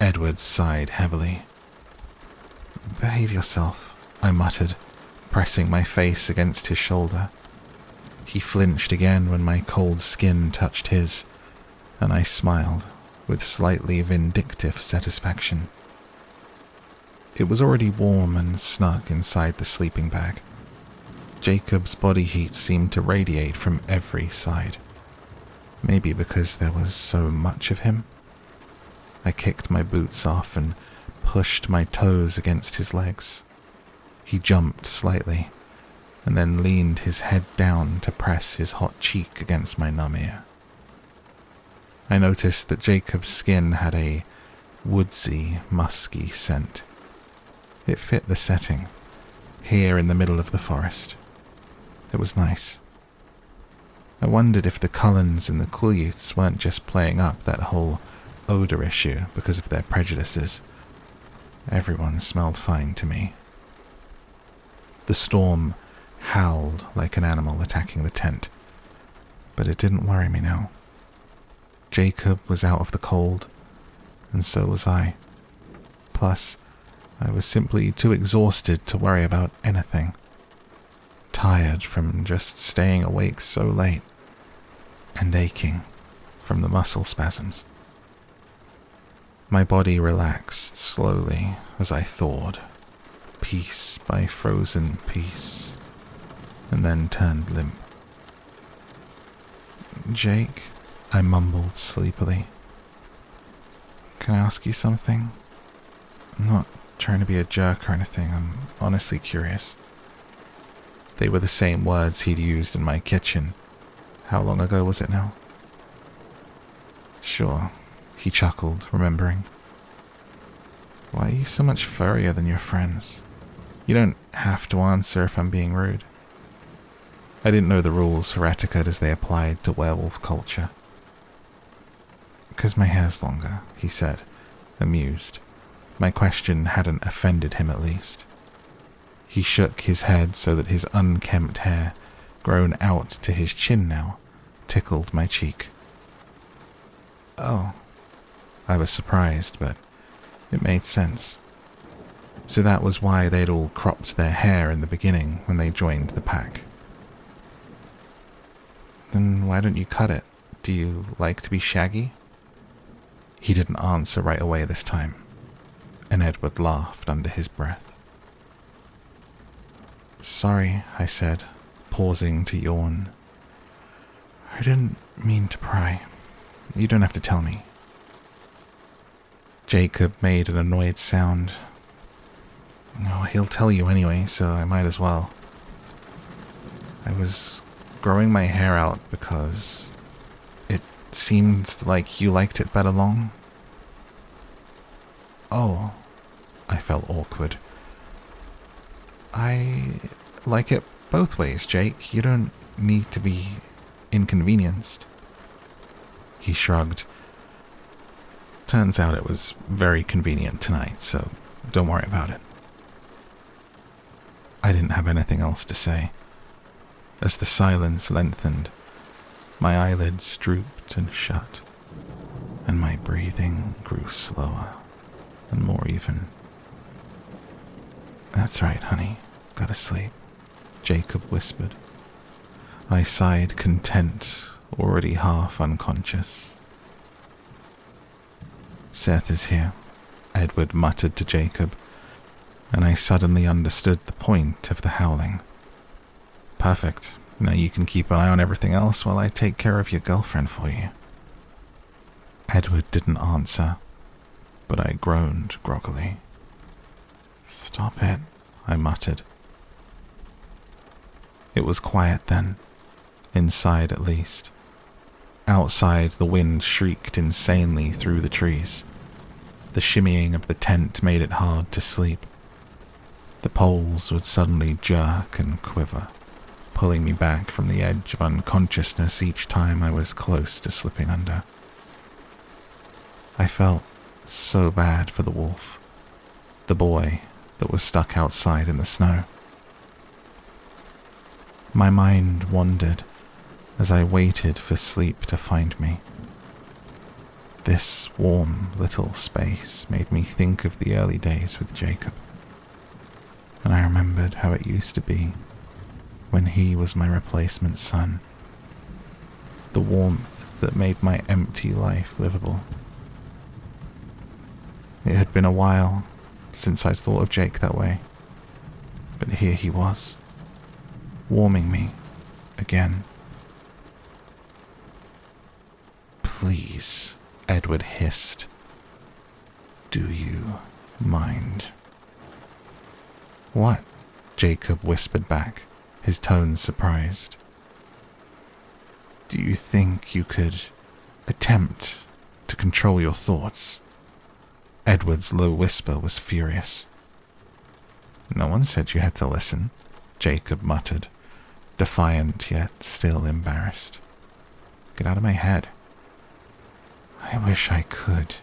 Edward sighed heavily. "Behave yourself," I muttered, pressing my face against his shoulder. He flinched again when my cold skin touched his, and I smiled with slightly vindictive satisfaction. It was already warm and snug inside the sleeping bag. Jacob's body heat seemed to radiate from every side. Maybe because there was so much of him. I kicked my boots off and pushed my toes against his legs. He jumped slightly, and then leaned his head down to press his hot cheek against my numb ear. I noticed that Jacob's skin had a woodsy, musky scent. It fit the setting, here in the middle of the forest. It was nice. I wondered if the Cullens and the Quileutes weren't just playing up that whole odor issue because of their prejudices. Everyone smelled fine to me. The storm howled like an animal attacking the tent, but it didn't worry me now. Jacob was out of the cold, and so was I. Plus, I was simply too exhausted to worry about anything. Tired from just staying awake so late, and aching from the muscle spasms. My body relaxed slowly as I thawed, piece by frozen piece, and then turned limp. "Jake," I mumbled sleepily. "Can I ask you something? I'm not trying to be a jerk or anything, I'm honestly curious." They were the same words he'd used in my kitchen. How long ago was it now? "Sure," he chuckled, remembering. "Why are you so much furrier than your friends? You don't have to answer if I'm being rude." I didn't know the rules for etiquette as they applied to werewolf culture. "'Cause my hair's longer," he said, amused. My question hadn't offended him at least. He shook his head so that his unkempt hair, grown out to his chin now, tickled my cheek. "Oh." I was surprised, but it made sense. So that was why they'd all cropped their hair in the beginning when they joined the pack. Then why don't you cut it? Do you like to be shaggy? He didn't answer right away this time, and Edward laughed under his breath. Sorry, I said, pausing to yawn. I didn't mean to pry. You don't have to tell me. Jacob made an annoyed sound. Oh, he'll tell you anyway, so I might as well. I was growing my hair out because it seemed like you liked it better long. Oh, I felt awkward. I like it both ways, Jake. You don't need to be inconvenienced. He shrugged. Turns out it was very convenient tonight, so don't worry about it. I didn't have anything else to say. As the silence lengthened, my eyelids drooped and shut, and my breathing grew slower and more even. That's right, honey. Gotta sleep, Jacob whispered. I sighed, content, already half unconscious. Seth is here, Edward muttered to Jacob, and I suddenly understood the point of the howling. Perfect. Now you can keep an eye on everything else while I take care of your girlfriend for you. Edward didn't answer, but I groaned groggily. Stop it, I muttered. It was quiet then, inside at least. Outside, the wind shrieked insanely through the trees. The shimmying of the tent made it hard to sleep. The poles would suddenly jerk and quiver, pulling me back from the edge of unconsciousness each time I was close to slipping under. I felt so bad for the wolf, the boy that was stuck outside in the snow. My mind wandered as I waited for sleep to find me. This warm little space made me think of the early days with Jacob, and I remembered how it used to be when he was my replacement son. The warmth that made my empty life livable. It had been a while since I'd thought of Jake that way, but here he was, warming me again. Please, Edward hissed. Do you mind? What? Jacob whispered back, his tone surprised. Do you think you could attempt to control your thoughts? Edward's low whisper was furious. No one said you had to listen, Jacob muttered, defiant yet still embarrassed. Get out of my head. I wish I could.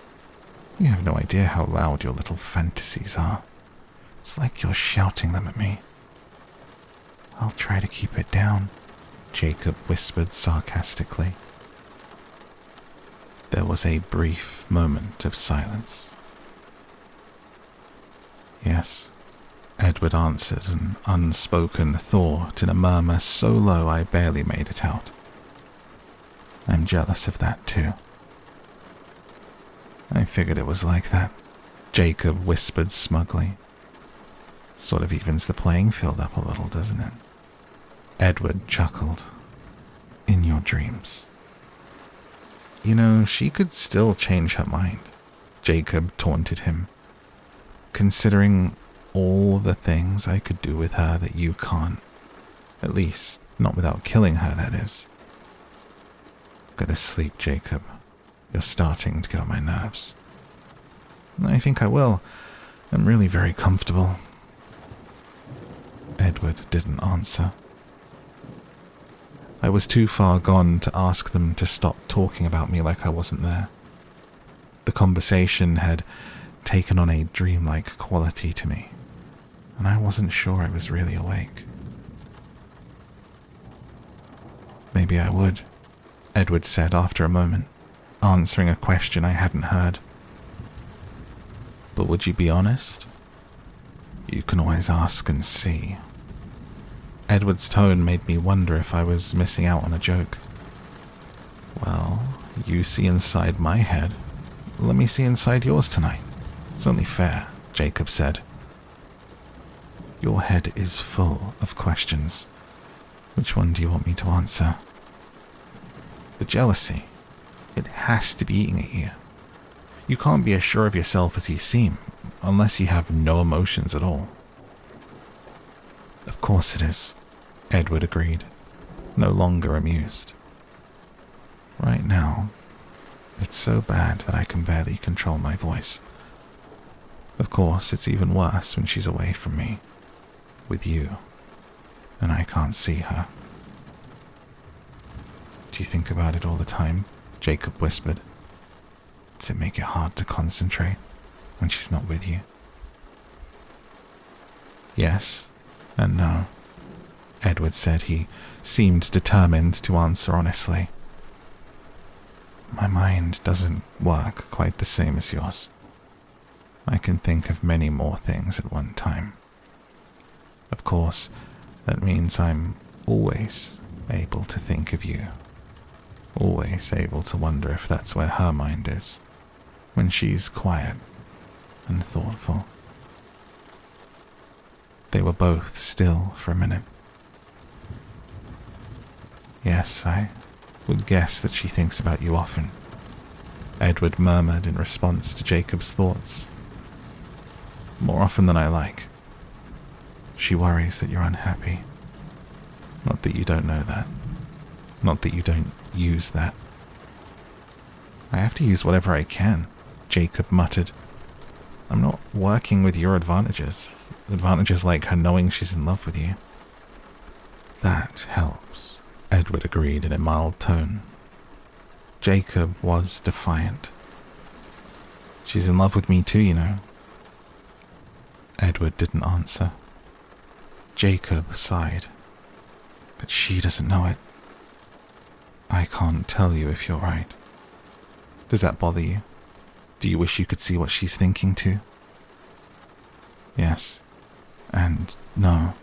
You have no idea how loud your little fantasies are. It's like you're shouting them at me. I'll try to keep it down, Jacob whispered sarcastically. There was a brief moment of silence. Yes, Edward answered, an unspoken thought in a murmur so low I barely made it out. I'm jealous of that too. I figured it was like that, Jacob whispered smugly. Sort of evens the playing field up a little, doesn't it? Edward chuckled. In your dreams. You know, she could still change her mind, Jacob taunted him. Considering all the things I could do with her that you can't. At least, not without killing her, that is. Go to sleep, Jacob. You're starting to get on my nerves. I think I will. I'm really very comfortable. Edward didn't answer. I was too far gone to ask them to stop talking about me like I wasn't there. The conversation had taken on a dreamlike quality to me, and I wasn't sure I was really awake. Maybe I would, Edward said after a moment, answering a question I hadn't heard. But would you be honest? You can always ask and see. Edward's tone made me wonder if I was missing out on a joke. Well, you see inside my head. Let me see inside yours tonight. It's only fair, Jacob said. Your head is full of questions. Which one do you want me to answer? The jealousy. It has to be eating at you. You can't be as sure of yourself as you seem, unless you have no emotions at all. Of course it is, Edward agreed, no longer amused. Right now, it's so bad that I can barely control my voice. Of course, it's even worse when she's away from me, with you, and I can't see her. Do you think about it all the time? Jacob whispered. Does it make it hard to concentrate when she's not with you? Yes and no, Edward said. He seemed determined to answer honestly. My mind doesn't work quite the same as yours. I can think of many more things at one time. Of course, that means I'm always able to think of you. Always able to wonder if that's where her mind is, when she's quiet and thoughtful. They were both still for a minute. Yes, I would guess that she thinks about you often, Edward murmured in response to Jacob's thoughts. More often than I like. She worries that you're unhappy. Not that you don't know that. Not that you don't use that. I have to use whatever I can, Jacob muttered. I'm not working with your advantages. Advantages like her knowing she's in love with you. That helps, Edward agreed in a mild tone. Jacob was defiant. She's in love with me too, you know. Edward didn't answer. Jacob sighed. But she doesn't know it. I can't tell you if you're right. Does that bother you? Do you wish you could see what she's thinking too? Yes. And no.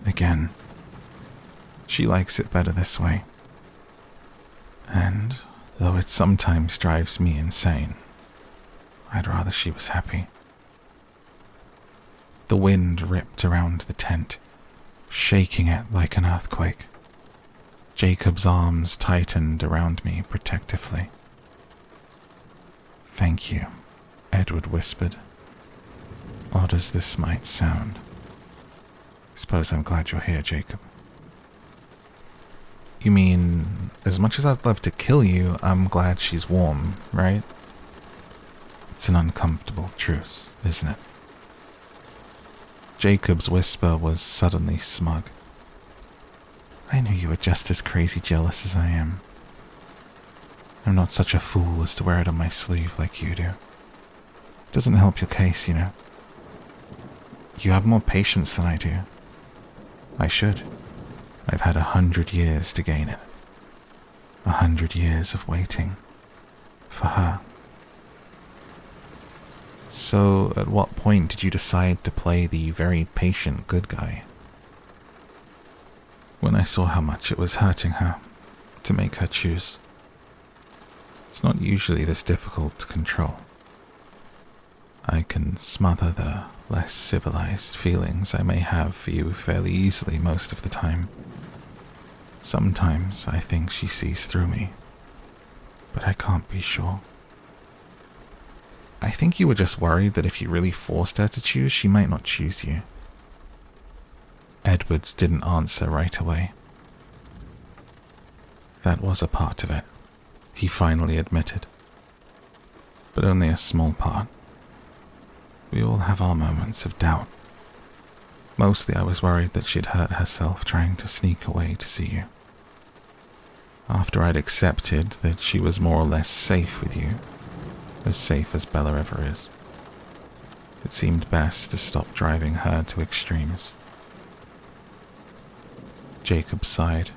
Again. She likes it better this way. And though it sometimes drives me insane, I'd rather she was happy. The wind ripped around the tent, shaking it like an earthquake. Jacob's arms tightened around me protectively. Thank you, Edward whispered. Odd as this might sound. Suppose I'm glad you're here, Jacob. You mean, as much as I'd love to kill you, I'm glad she's warm, right? It's an uncomfortable truce, isn't it? Jacob's whisper was suddenly smug. I knew you were just as crazy jealous as I am. I'm not such a fool as to wear it on my sleeve like you do. Doesn't help your case, you know. You have more patience than I do. I should. I've had 100 years to gain it. 100 years of waiting. For her. So, at what point did you decide to play the very patient good guy? When I saw how much it was hurting her, to make her choose. It's not usually this difficult to control. I can smother the less civilized feelings I may have for you fairly easily most of the time. Sometimes I think she sees through me, but I can't be sure. I think you were just worried that if you really forced her to choose, she might not choose you. Edward didn't answer right away. That was a part of it, he finally admitted. But only a small part. We all have our moments of doubt. Mostly I was worried that she'd hurt herself trying to sneak away to see you. After I'd accepted that she was more or less safe with you, as safe as Bella ever is, it seemed best to stop driving her to extremes. Jacob sighed.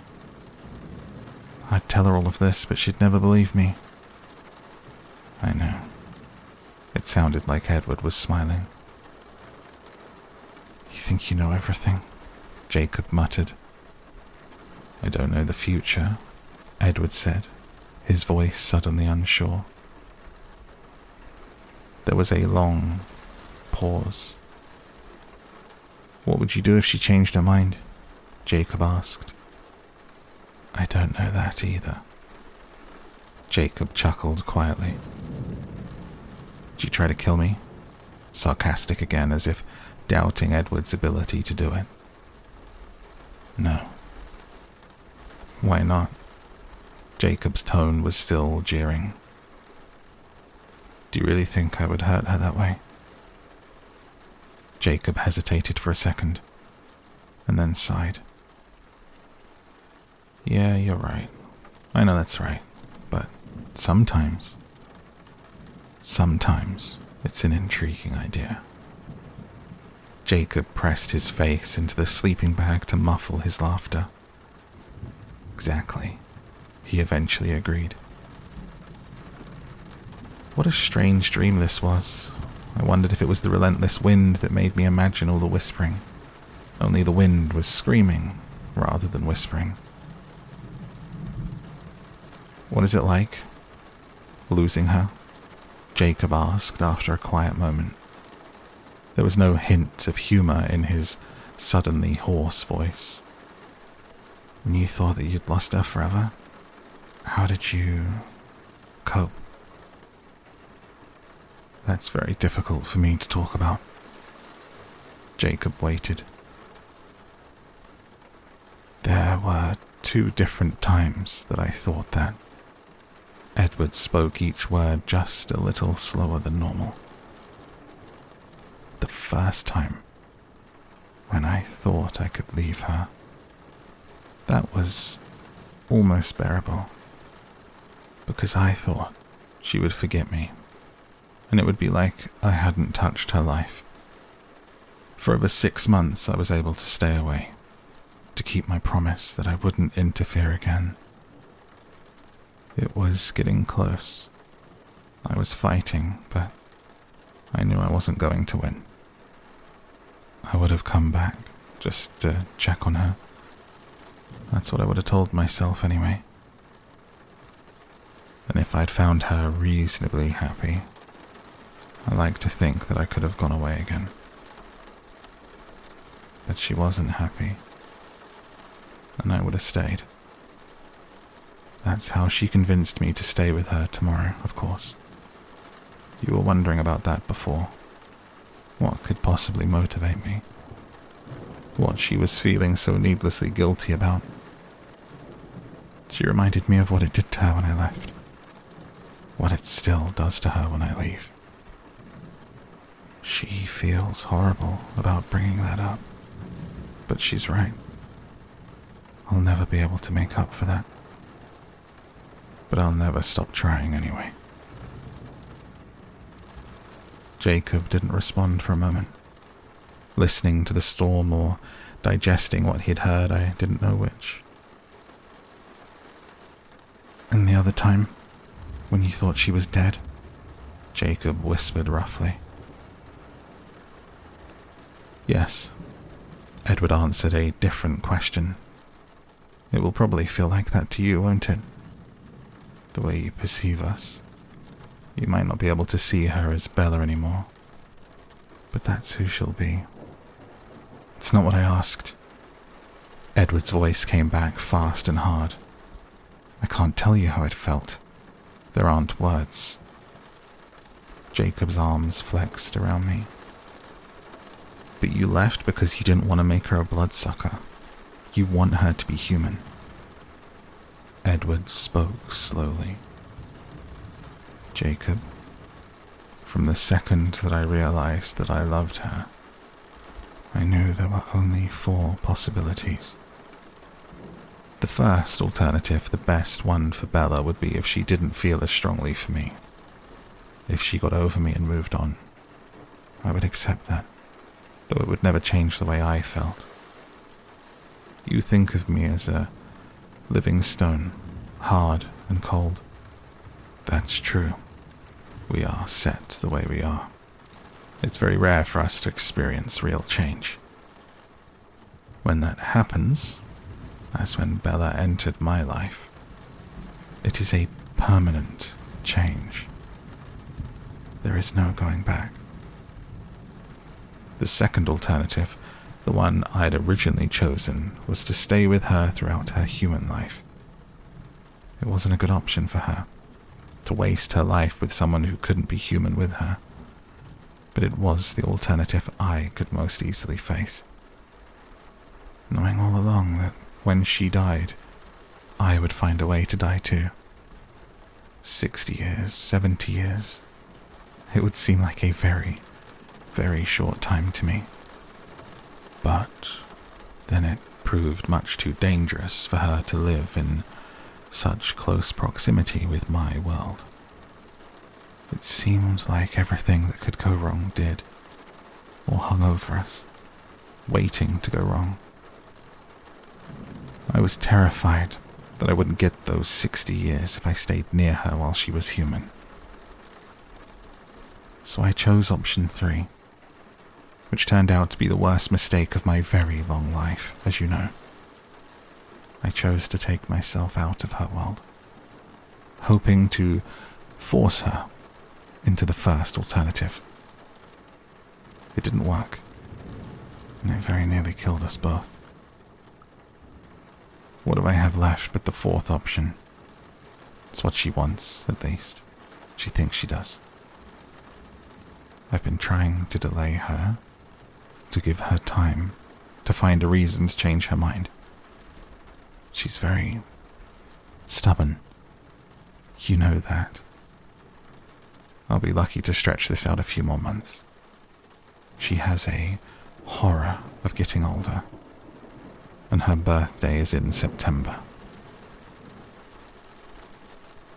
I'd tell her all of this, but she'd never believe me. I know. It sounded like Edward was smiling. You think you know everything? Jacob muttered. I don't know the future, Edward said, his voice suddenly unsure. There was a long pause. What would you do if she changed her mind? Jacob asked. I don't know that either. Jacob chuckled quietly. Did you try to kill me? Sarcastic again, as if doubting Edward's ability to do it. No. Why not? Jacob's tone was still jeering. Do you really think I would hurt her that way? Jacob hesitated for a second, and then sighed. Yeah, you're right. I know that's right, but sometimes it's an intriguing idea. Jacob pressed his face into the sleeping bag to muffle his laughter. Exactly, he eventually agreed. What a strange dream this was. I wondered if it was the relentless wind that made me imagine all the whispering. Only the wind was screaming rather than whispering. What is it like, losing her? Jacob asked after a quiet moment. There was no hint of humor in his suddenly hoarse voice. When you thought that you'd lost her forever, how did you cope? That's very difficult for me to talk about. Jacob waited. There were 2 different times that I thought that. Edward spoke each word just a little slower than normal. The first time, when I thought I could leave her, that was almost bearable, because I thought she would forget me, and it would be like I hadn't touched her life. For over 6 months I was able to stay away, to keep my promise that I wouldn't interfere again. It was getting close. I was fighting, but I knew I wasn't going to win. I would have come back just to check on her. That's what I would have told myself anyway. And if I'd found her reasonably happy, I like to think that I could have gone away again. But she wasn't happy, and I would have stayed. That's how she convinced me to stay with her tomorrow, of course. You were wondering about that before. What could possibly motivate me? What she was feeling so needlessly guilty about. She reminded me of what it did to her when I left. What it still does to her when I leave. She feels horrible about bringing that up. But she's right. I'll never be able to make up for that. But I'll never stop trying anyway. Jacob didn't respond for a moment. Listening to the storm or digesting what he'd heard, I didn't know which. And the other time, when you thought she was dead? Jacob whispered roughly. Yes, Edward answered a different question. It will probably feel like that to you, won't it? The way you perceive us. You might not be able to see her as Bella anymore, but that's who she'll be. It's not what I asked. Edward's voice came back fast and hard. I can't tell you how it felt. There aren't words. Jacob's arms flexed around me. But you left because you didn't want to make her a bloodsucker. You want her to be human. Edward spoke slowly. Jacob, from the second that I realized that I loved her, I knew there were only 4 possibilities. The first alternative, the best one for Bella, would be if she didn't feel as strongly for me. If she got over me and moved on. I would accept that, though it would never change the way I felt. You think of me as a living stone, hard and cold. That's true. We are set the way we are. It's very rare for us to experience real change. When that happens, as when Bella entered my life, it is a permanent change. There is no going back. The second alternative, the one I'd originally chosen, was to stay with her throughout her human life. It wasn't a good option for her, to waste her life with someone who couldn't be human with her, but it was the alternative I could most easily face. Knowing all along that when she died, I would find a way to die too. 60 years, 70 years. It would seem like a very, very short time to me. But then it proved much too dangerous for her to live in such close proximity with my world. It seemed like everything that could go wrong did, or hung over us, waiting to go wrong. I was terrified that I wouldn't get those 60 years if I stayed near her while she was human. So I chose option 3, which turned out to be the worst mistake of my very long life, as you know. I chose to take myself out of her world, hoping to force her into the first alternative. It didn't work, and it very nearly killed us both. What do I have left but the fourth option? It's what she wants, at least. She thinks she does. I've been trying to delay her, to give her time, to find a reason to change her mind. She's very stubborn. You know that. I'll be lucky to stretch this out a few more months. She has a horror of getting older, and her birthday is in September.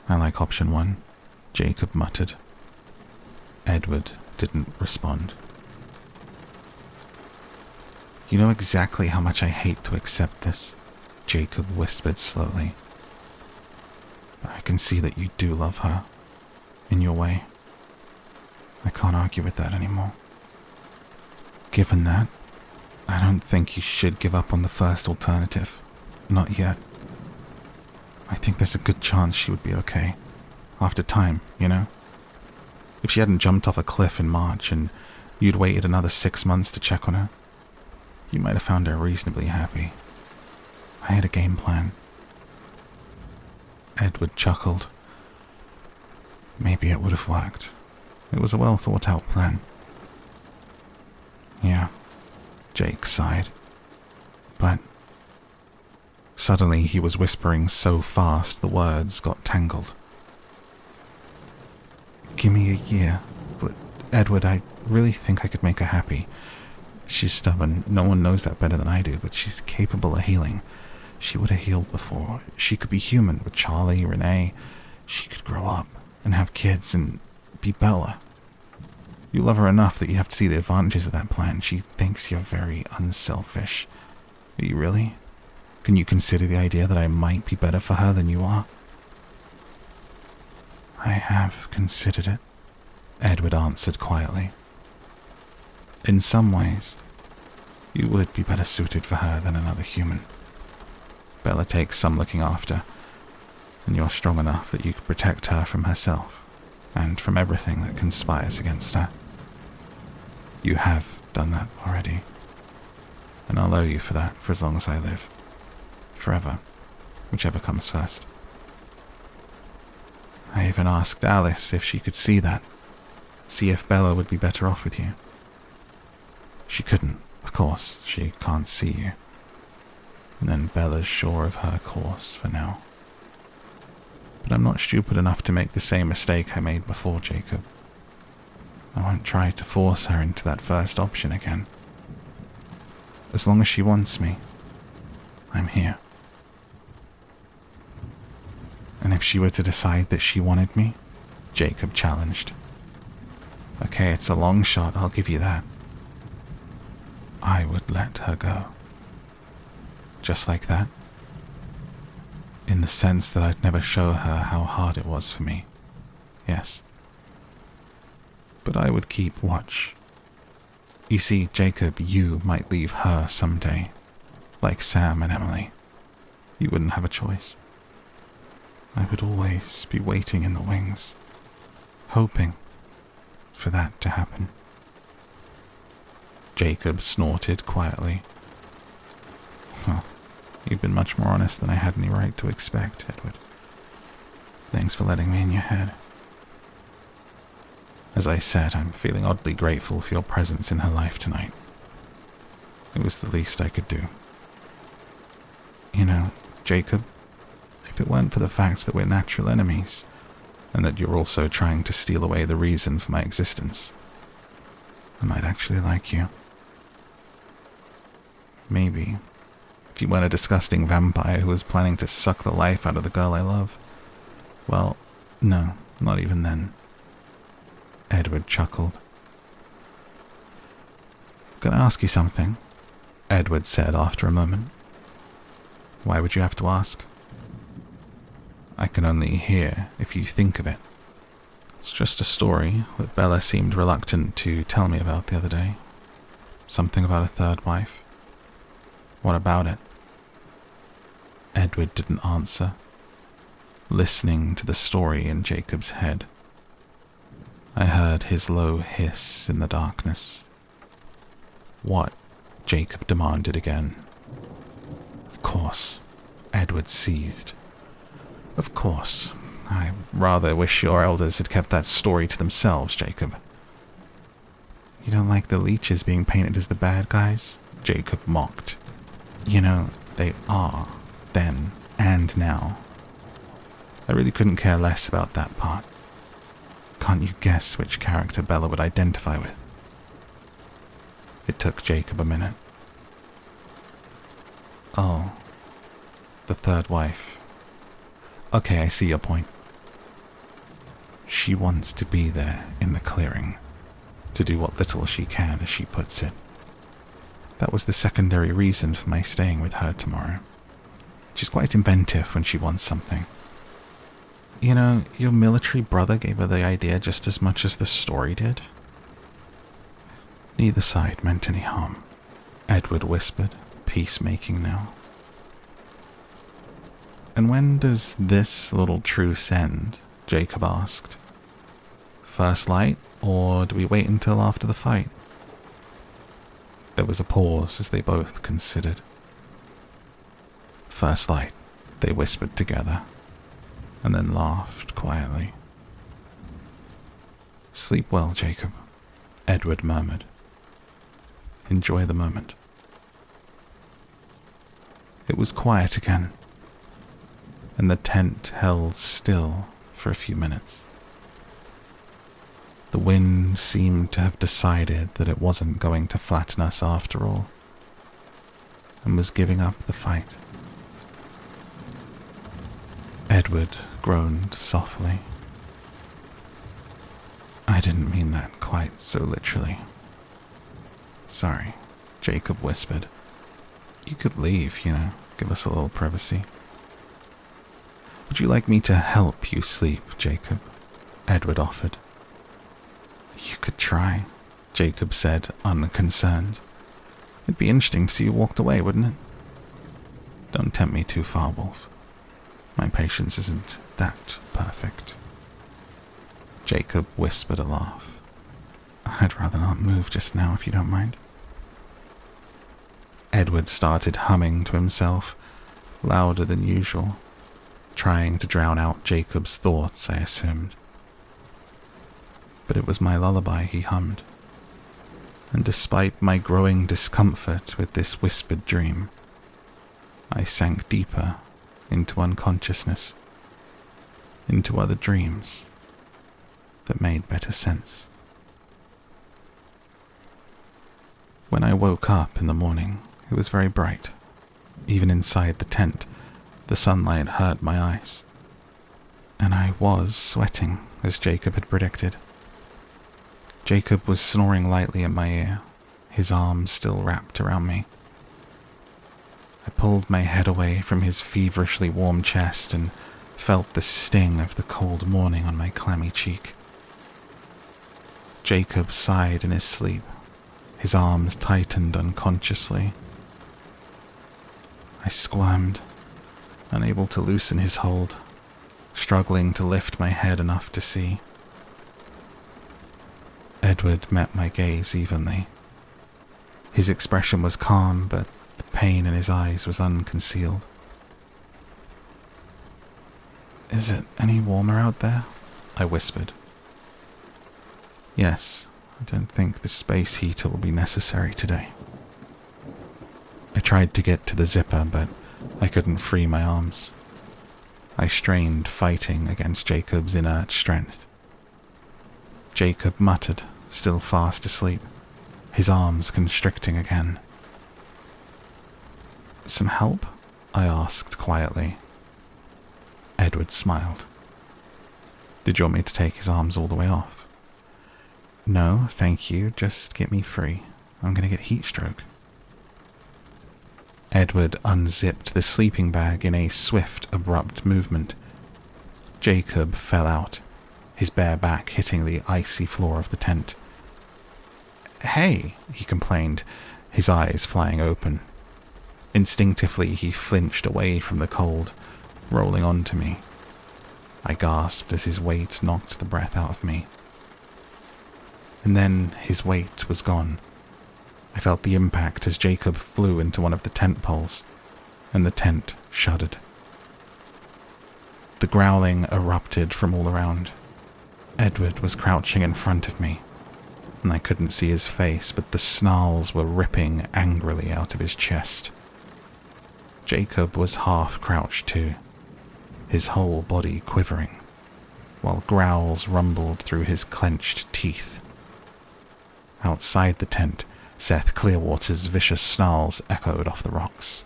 I like option 1, Jacob muttered. Edward didn't respond. You know exactly how much I hate to accept this, Jacob whispered slowly. But I can see that you do love her, in your way. I can't argue with that anymore. Given that, I don't think you should give up on the first alternative. Not yet. I think there's a good chance she would be okay. After time, you know? If she hadn't jumped off a cliff in March and you'd waited another 6 months to check on her, you might have found her reasonably happy. I had a game plan. Edward chuckled. Maybe it would have worked. It was a well thought out plan. Yeah, Jake sighed. But suddenly he was whispering so fast the words got tangled. Give me a year, but Edward, I really think I could make her happy. She's stubborn, no one knows that better than I do, but she's capable of healing. She would have healed before. She could be human with Charlie, Renee. She could grow up and have kids and be Bella. You love her enough that you have to see the advantages of that plan. She thinks you're very unselfish. Are you really? Can you consider the idea that I might be better for her than you are? I have considered it, Edward answered quietly. In some ways, you would be better suited for her than another human. Bella takes some looking after, and you're strong enough that you could protect her from herself, and from everything that conspires against her. You have done that already, and I'll owe you for that for as long as I live. Forever, whichever comes first. I even asked Alice if she could see that, see if Bella would be better off with you. She couldn't, of course, she can't see you. And then Bella's sure of her course for now. But I'm not stupid enough to make the same mistake I made before, Jacob. I won't try to force her into that first option again. As long as she wants me, I'm here. And if she were to decide that she wanted me, Jacob challenged. Okay, it's a long shot, I'll give you that. I would let her go. Just like that. In the sense that I'd never show her how hard it was for me. Yes. But I would keep watch. You see, Jacob, you might leave her someday. like Sam and Emily. You wouldn't have a choice. I would always be waiting in the wings, hoping for that to happen. Jacob snorted quietly. Well, you've been much more honest than I had any right to expect, Edward. Thanks for letting me in your head. As I said, I'm feeling oddly grateful for your presence in her life tonight. It was the least I could do. You know, Jacob, if it weren't for the fact that we're natural enemies, and that you're also trying to steal away the reason for my existence, I might actually like you. Maybe, if you weren't a disgusting vampire who was planning to suck the life out of the girl I love. Well, no, not even then. Edward chuckled. Can I ask you something? Edward said after a moment. Why would you have to ask? I can only hear if you think of it. It's just a story that Bella seemed reluctant to tell me about the other day. Something about a third wife. What about it? Edward didn't answer, listening to the story in Jacob's head. I heard his low hiss in the darkness. What? Jacob demanded again. Of course, Edward seethed. Of course. I rather wish your elders had kept that story to themselves, Jacob. You don't like the leeches being painted as the bad guys? Jacob mocked. You know, they are, then and now. I really couldn't care less about that part. Can't you guess which character Bella would identify with? It took Jacob a minute. Oh, the third wife. Okay, I see your point. She wants to be there in the clearing, to do what little she can, as she puts it. That was the secondary reason for my staying with her tomorrow. She's quite inventive when she wants something. You know, your military brother gave her the idea just as much as the story did. Neither side meant any harm, Edward whispered, peacemaking now. And when does this little truce end? Jacob asked. First light, or do we wait until after the fight? There was a pause as they both considered. First light, they whispered together, and then laughed quietly. Sleep well, Jacob, Edward murmured. Enjoy the moment. It was quiet again, and the tent held still for a few minutes. The wind seemed to have decided that it wasn't going to flatten us after all, and was giving up the fight. Edward groaned softly. I didn't mean that quite so literally. Sorry, Jacob whispered. You could leave, give us a little privacy. Would you like me to help you sleep, Jacob? Edward offered. You could try, Jacob said, unconcerned. It'd be interesting to see you walked away, wouldn't it? Don't tempt me too far, Wolf. My patience isn't that perfect. Jacob whispered a laugh. I'd rather not move just now, if you don't mind. Edward started humming to himself, louder than usual, trying to drown out Jacob's thoughts, I assumed. But it was my lullaby he hummed, and despite my growing discomfort with this whispered dream, I sank deeper into unconsciousness, into other dreams that made better sense. When I woke up in the morning, it was very bright. Even inside the tent, the sunlight hurt my eyes. And I was sweating, as Jacob had predicted. Jacob was snoring lightly in my ear, his arms still wrapped around me. I pulled my head away from his feverishly warm chest and felt the sting of the cold morning on my clammy cheek. Jacob sighed in his sleep. His arms tightened unconsciously. I squirmed, unable to loosen his hold, struggling to lift my head enough to see. Edward met my gaze evenly. His expression was calm, but the pain in his eyes was unconcealed. "Is it any warmer out there?" I whispered. "Yes, I don't think the space heater will be necessary today." I tried to get to the zipper, but I couldn't free my arms. I strained, fighting against Jacob's inert strength. Jacob muttered, still fast asleep, his arms constricting again. "Some help?" I asked quietly. Edward smiled. "Did you want me to take his arms all the way off?" "No, thank you. Just get me free. I'm going to get heat stroke." Edward unzipped the sleeping bag in a swift, abrupt movement. Jacob fell out, his bare back hitting the icy floor of the tent. "Hey," he complained, his eyes flying open. Instinctively, he flinched away from the cold, rolling onto me. I gasped as his weight knocked the breath out of me. And then his weight was gone. I felt the impact as Jacob flew into one of the tent poles, and the tent shuddered. The growling erupted from all around. Edward was crouching in front of me, and I couldn't see his face, but the snarls were ripping angrily out of his chest. Jacob was half crouched too, his whole body quivering, while growls rumbled through his clenched teeth. Outside the tent, Seth Clearwater's vicious snarls echoed off the rocks.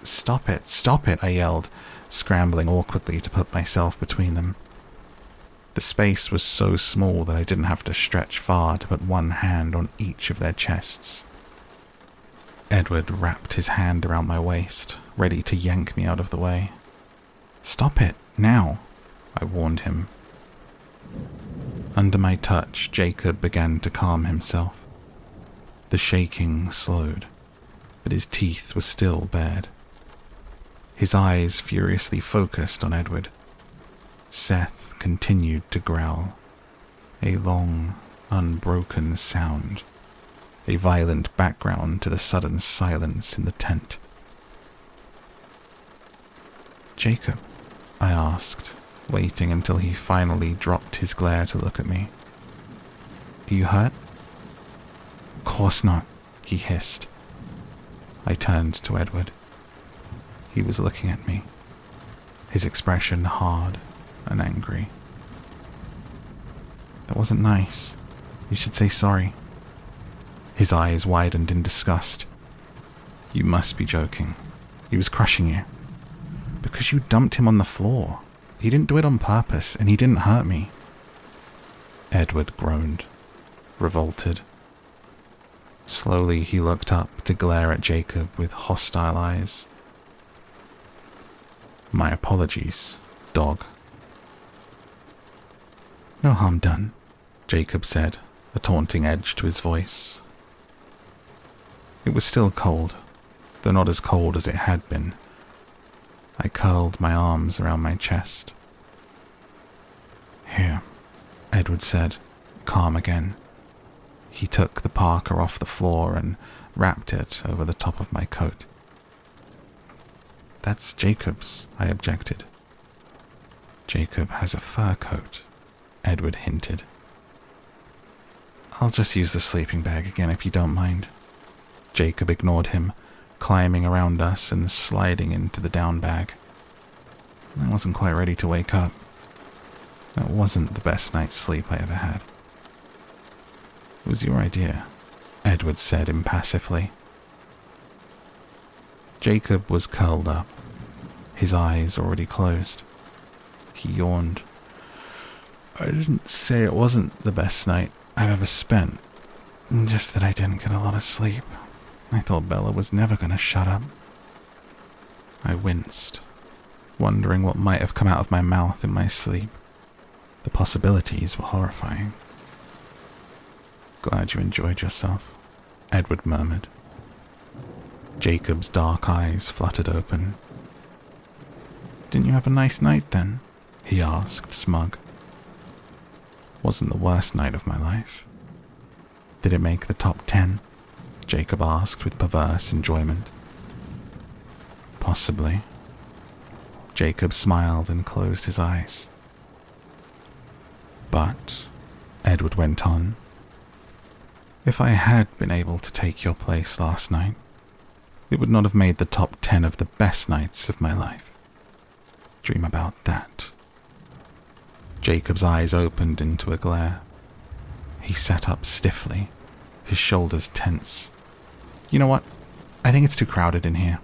Stop it, I yelled, scrambling awkwardly to put myself between them. The space was so small that I didn't have to stretch far to put one hand on each of their chests. Edward wrapped his hand around my waist, ready to yank me out of the way. "Stop it, now," I warned him. Under my touch, Jacob began to calm himself. The shaking slowed, but his teeth were still bared. His eyes furiously focused on Edward. Seth continued to growl, a long, unbroken sound, a violent background to the sudden silence in the tent. "Jacob?" I asked, waiting until he finally dropped his glare to look at me. "Are you hurt?" "Of course not," he hissed. I turned to Edward. He was looking at me, his expression hard and angry. "That wasn't nice. You should say sorry." His eyes widened in disgust. "You must be joking. He was crushing you. Because you dumped him on the floor. He didn't do it on purpose, and he didn't hurt me." Edward groaned, revolted. Slowly he looked up to glare at Jacob with hostile eyes. "My apologies, dog." "No harm done," Jacob said, a taunting edge to his voice. It was still cold, though not as cold as it had been. I curled my arms around my chest. "Here," Edward said, calm again. He took the parka off the floor and wrapped it over the top of my coat. "That's Jacob's," I objected. "Jacob has a fur coat," Edward hinted. "I'll just use the sleeping bag again if you don't mind." Jacob ignored him, climbing around us and sliding into the down bag. I wasn't quite ready to wake up. That wasn't the best night's sleep I ever had. "It was your idea," Edward said impassively. Jacob was curled up, his eyes already closed. He yawned. "I didn't say it wasn't the best night I've ever spent, just that I didn't get a lot of sleep. I thought Bella was never going to shut up." I winced, wondering what might have come out of my mouth in my sleep. The possibilities were horrifying. "Glad you enjoyed yourself," Edward murmured. Jacob's dark eyes fluttered open. "Didn't you have a nice night then?" he asked, smug. "Wasn't the worst night of my life." "Did it make the top 10? Jacob asked with perverse enjoyment. "Possibly." Jacob smiled and closed his eyes. "But," Edward went on, "if I had been able to take your place last night, it would not have made the top 10 of the best nights of my life. Dream about that." Jacob's eyes opened into a glare. He sat up stiffly, his shoulders tense. "You know what? I think it's too crowded in here."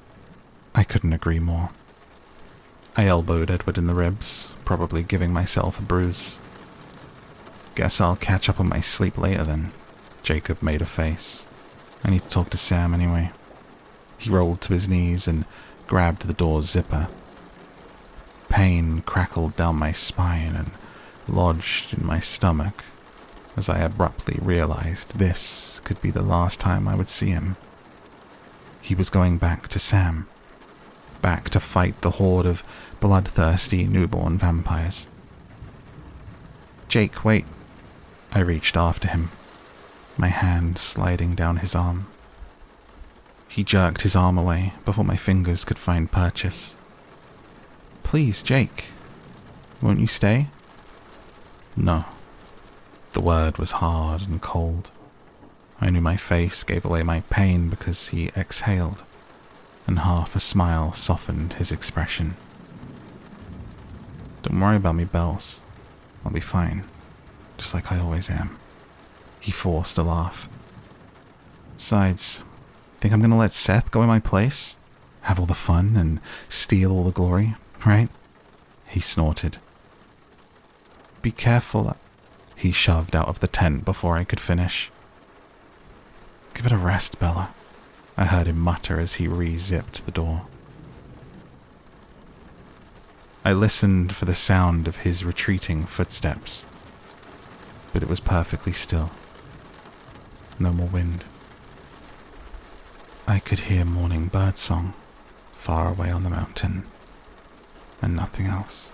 I couldn't agree more. I elbowed Edward in the ribs, probably giving myself a bruise. "Guess I'll catch up on my sleep later then." Jacob made a face. "I need to talk to Sam anyway." He rolled to his knees and grabbed the door's zipper. Pain crackled down my spine and lodged in my stomach as I abruptly realized this could be the last time I would see him. He was going back to Sam, back to fight the horde of bloodthirsty newborn vampires. "Jake, wait." I reached after him, my hand sliding down his arm. He jerked his arm away before my fingers could find purchase. "Please, Jake, won't you stay?" "No." The word was hard and cold. I knew my face gave away my pain because he exhaled, and half a smile softened his expression. "Don't worry about me, Bells. I'll be fine, just like I always am." He forced a laugh. "Besides, think I'm gonna let Seth go in my place? Have all the fun and steal all the glory, right?" He snorted. "Be careful." He shoved out of the tent before I could finish. "Give it a rest, Bella," I heard him mutter as he re-zipped the door. I listened for the sound of his retreating footsteps, but it was perfectly still. No more wind. I could hear morning birdsong far away on the mountain, and nothing else.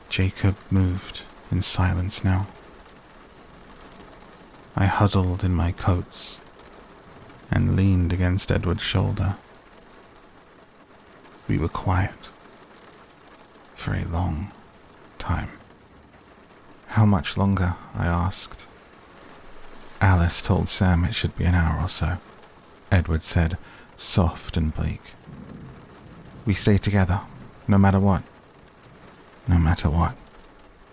Jacob moved in silence now. I huddled in my coats and leaned against Edward's shoulder. We were quiet for a long time. "How much longer?" I asked. "Alice told Sam it should be an hour or so," Edward said, soft and bleak. "We stay together, no matter what." "No matter what,"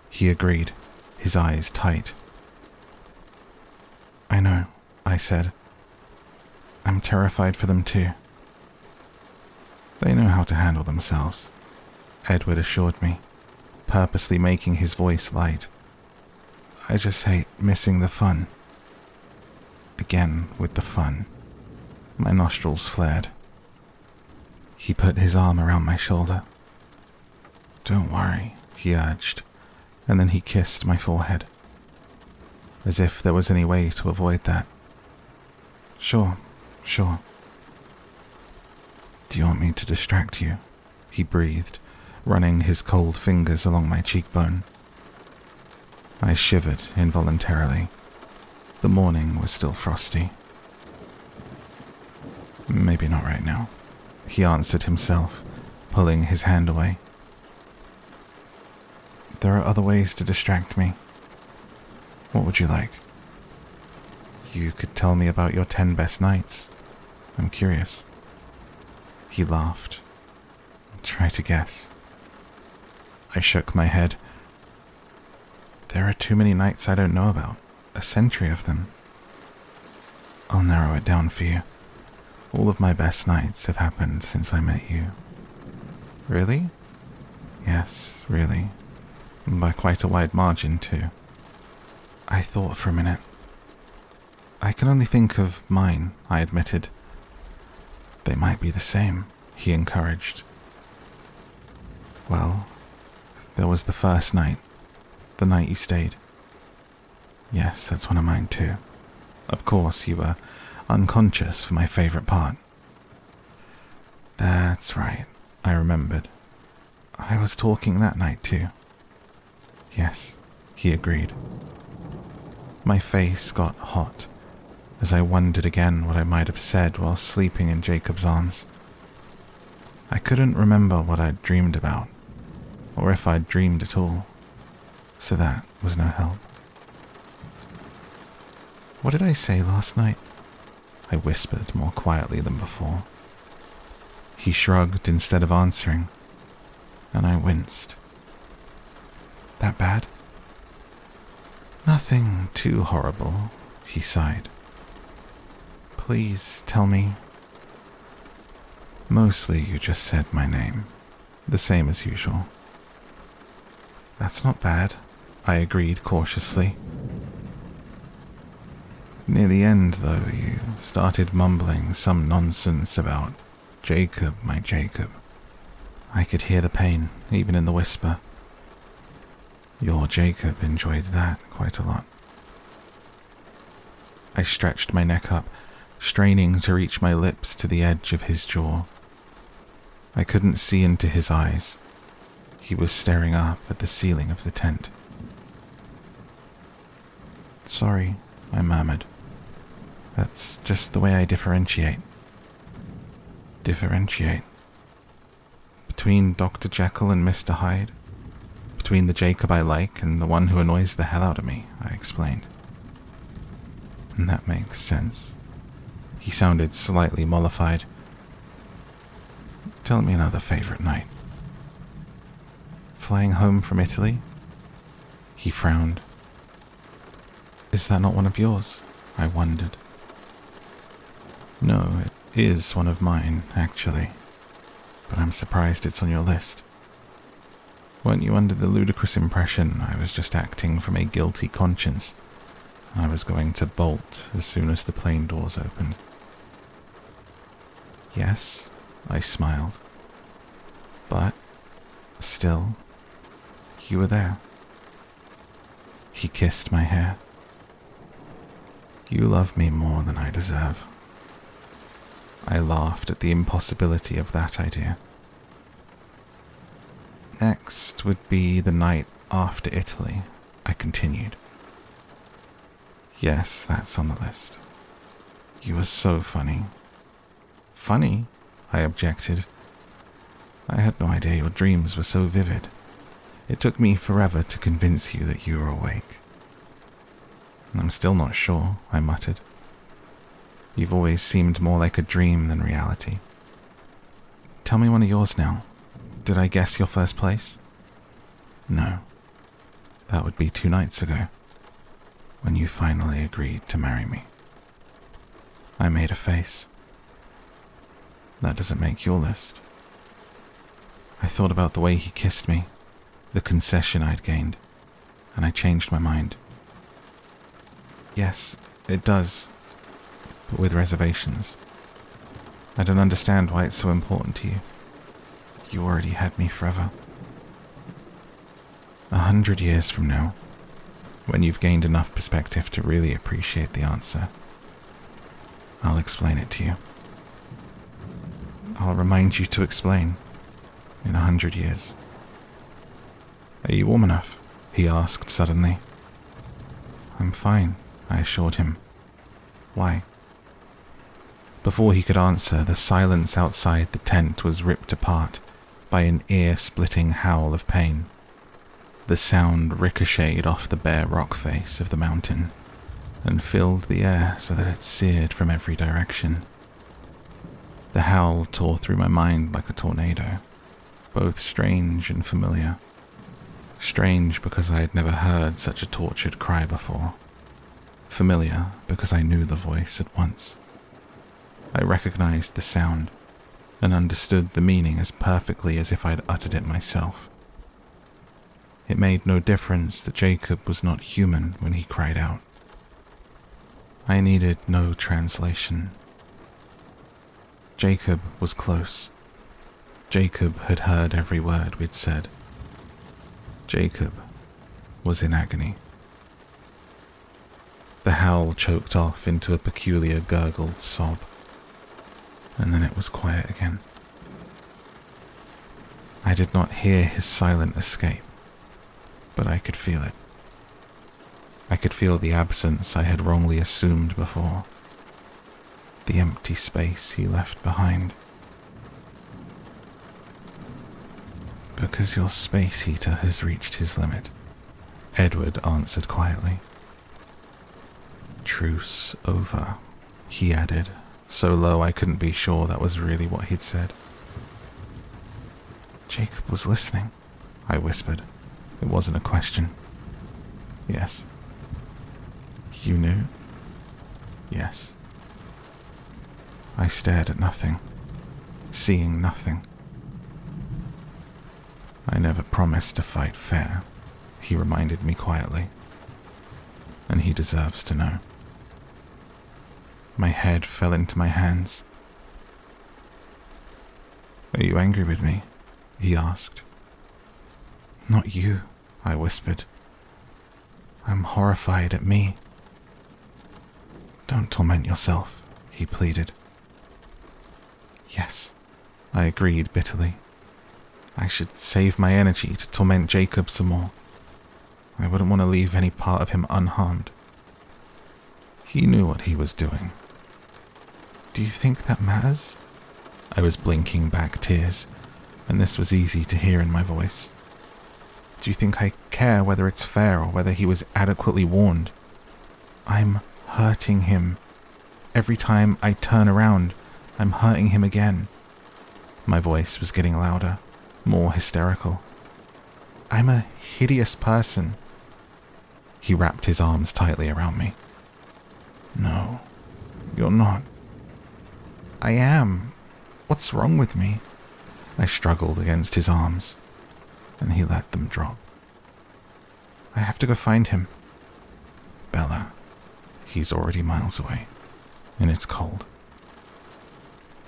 he agreed, his eyes tight. "I know," I said. "I'm terrified for them too." "They know how to handle themselves," Edward assured me, purposely making his voice light. "I just hate missing the fun." Again with the fun. My nostrils flared. He put his arm around my shoulder. "Don't worry," he urged, and then he kissed my forehead, as if there was any way to avoid that. Sure. "Do you want me to distract you?" he breathed, running his cold fingers along my cheekbone. I shivered involuntarily. The morning was still frosty. "Maybe not right now," he answered himself, pulling his hand away. "There are other ways to distract me. What would you like?" "You could tell me about your 10 best nights. I'm curious." He laughed. "Try to guess." I shook my head. "There are too many nights I don't know about. A century of them." "I'll narrow it down for you. All of my best nights have happened since I met you." "Really?" "Yes, really. By quite a wide margin, too." I thought for a minute. "I can only think of mine," I admitted. "They might be the same," he encouraged. "Well, there was the first night, the night you stayed." "Yes, that's one of mine too. Of course, you were unconscious for my favorite part," That's right, I remembered. I was talking that night too. Yes, he agreed. My face got hot as I wondered again what I might have said while sleeping in Jacob's arms. I couldn't remember what I'd dreamed about, or if I'd dreamed at all, so that was no help. What did I say last night? I whispered more quietly than before. He shrugged instead of answering, and I winced. That bad? Nothing too horrible, he sighed. Please tell me. Mostly you just said my name, the same as usual. That's not bad, I agreed cautiously. Near the end, though, you started mumbling some nonsense about Jacob, my Jacob. I could hear the pain, even in the whisper. Your Jacob enjoyed that quite a lot. I stretched my neck up, straining to reach my lips to the edge of his jaw. I couldn't see into his eyes. He was staring up at the ceiling of the tent. Sorry, I murmured. That's just the way I differentiate. Differentiate? Between Dr. Jekyll and Mr. Hyde? Between the Jacob I like and the one who annoys the hell out of me, I explained. And that makes sense. He sounded slightly mollified. Tell me another favorite night. Flying home from Italy? He frowned. Is that not one of yours? I wondered. No, it is one of mine, actually. But I'm surprised it's on your list. Weren't you under the ludicrous impression I was just acting from a guilty conscience? I was going to bolt as soon as the plane doors opened. Yes, I smiled. But, still, you were there. He kissed my hair. You love me more than I deserve. I laughed at the impossibility of that idea. Next would be the night after Italy, I continued. Yes, that's on the list. You were so funny. Funny? I objected. I had no idea your dreams were so vivid. It took me forever to convince you that you were awake. I'm still not sure, I muttered. You've always seemed more like a dream than reality. Tell me one of yours now. Did I guess your first place? No. That would be 2 nights ago, when you finally agreed to marry me. I made a face. That doesn't make your list. I thought about the way he kissed me, the concession I'd gained, and I changed my mind. Yes, it does, but with reservations. I don't understand why it's so important to you. You already had me forever. 100 years from now, when you've gained enough perspective to really appreciate the answer, I'll explain it to you. I'll remind you to explain in 100 years. Are you warm enough? He asked suddenly. I'm fine, I assured him. Why? Before he could answer, the silence outside the tent was ripped apart by an ear-splitting howl of pain. The sound ricocheted off the bare rock face of the mountain and filled the air so that it seared from every direction. The howl tore through my mind like a tornado, both strange and familiar. Strange because I had never heard such a tortured cry before. Familiar because I knew the voice at once. I recognized the sound and understood the meaning as perfectly as if I'd uttered it myself. It made no difference that Jacob was not human when he cried out. I needed no translation. Jacob was close. Jacob had heard every word we'd said. Jacob was in agony. The howl choked off into a peculiar gurgled sob, and then it was quiet again. I did not hear his silent escape, but I could feel it. I could feel the absence I had wrongly assumed before, the empty space he left behind. Because your space heater has reached his limit, Edward answered quietly. Truce over, he added, so low I couldn't be sure that was really what he'd said. Jacob was listening, I whispered. It wasn't a question. Yes. You knew? Yes. I stared at nothing, seeing nothing. I never promised to fight fair, he reminded me quietly. And he deserves to know. My head fell into my hands. Are you angry with me? He asked. Not you, I whispered. I'm horrified at me. Don't torment yourself, he pleaded. Yes, I agreed bitterly. I should save my energy to torment Jacob some more. I wouldn't want to leave any part of him unharmed. He knew what he was doing. Do you think that matters? I was blinking back tears, and this was easy to hear in my voice. Do you think I care whether it's fair or whether he was adequately warned? I'm hurting him. Every time I turn around, I'm hurting him again. My voice was getting louder, more hysterical. I'm a hideous person. He wrapped his arms tightly around me. No, you're not. I am. What's wrong with me? I struggled against his arms, and he let them drop. I have to go find him. Bella, he's already miles away, and it's cold.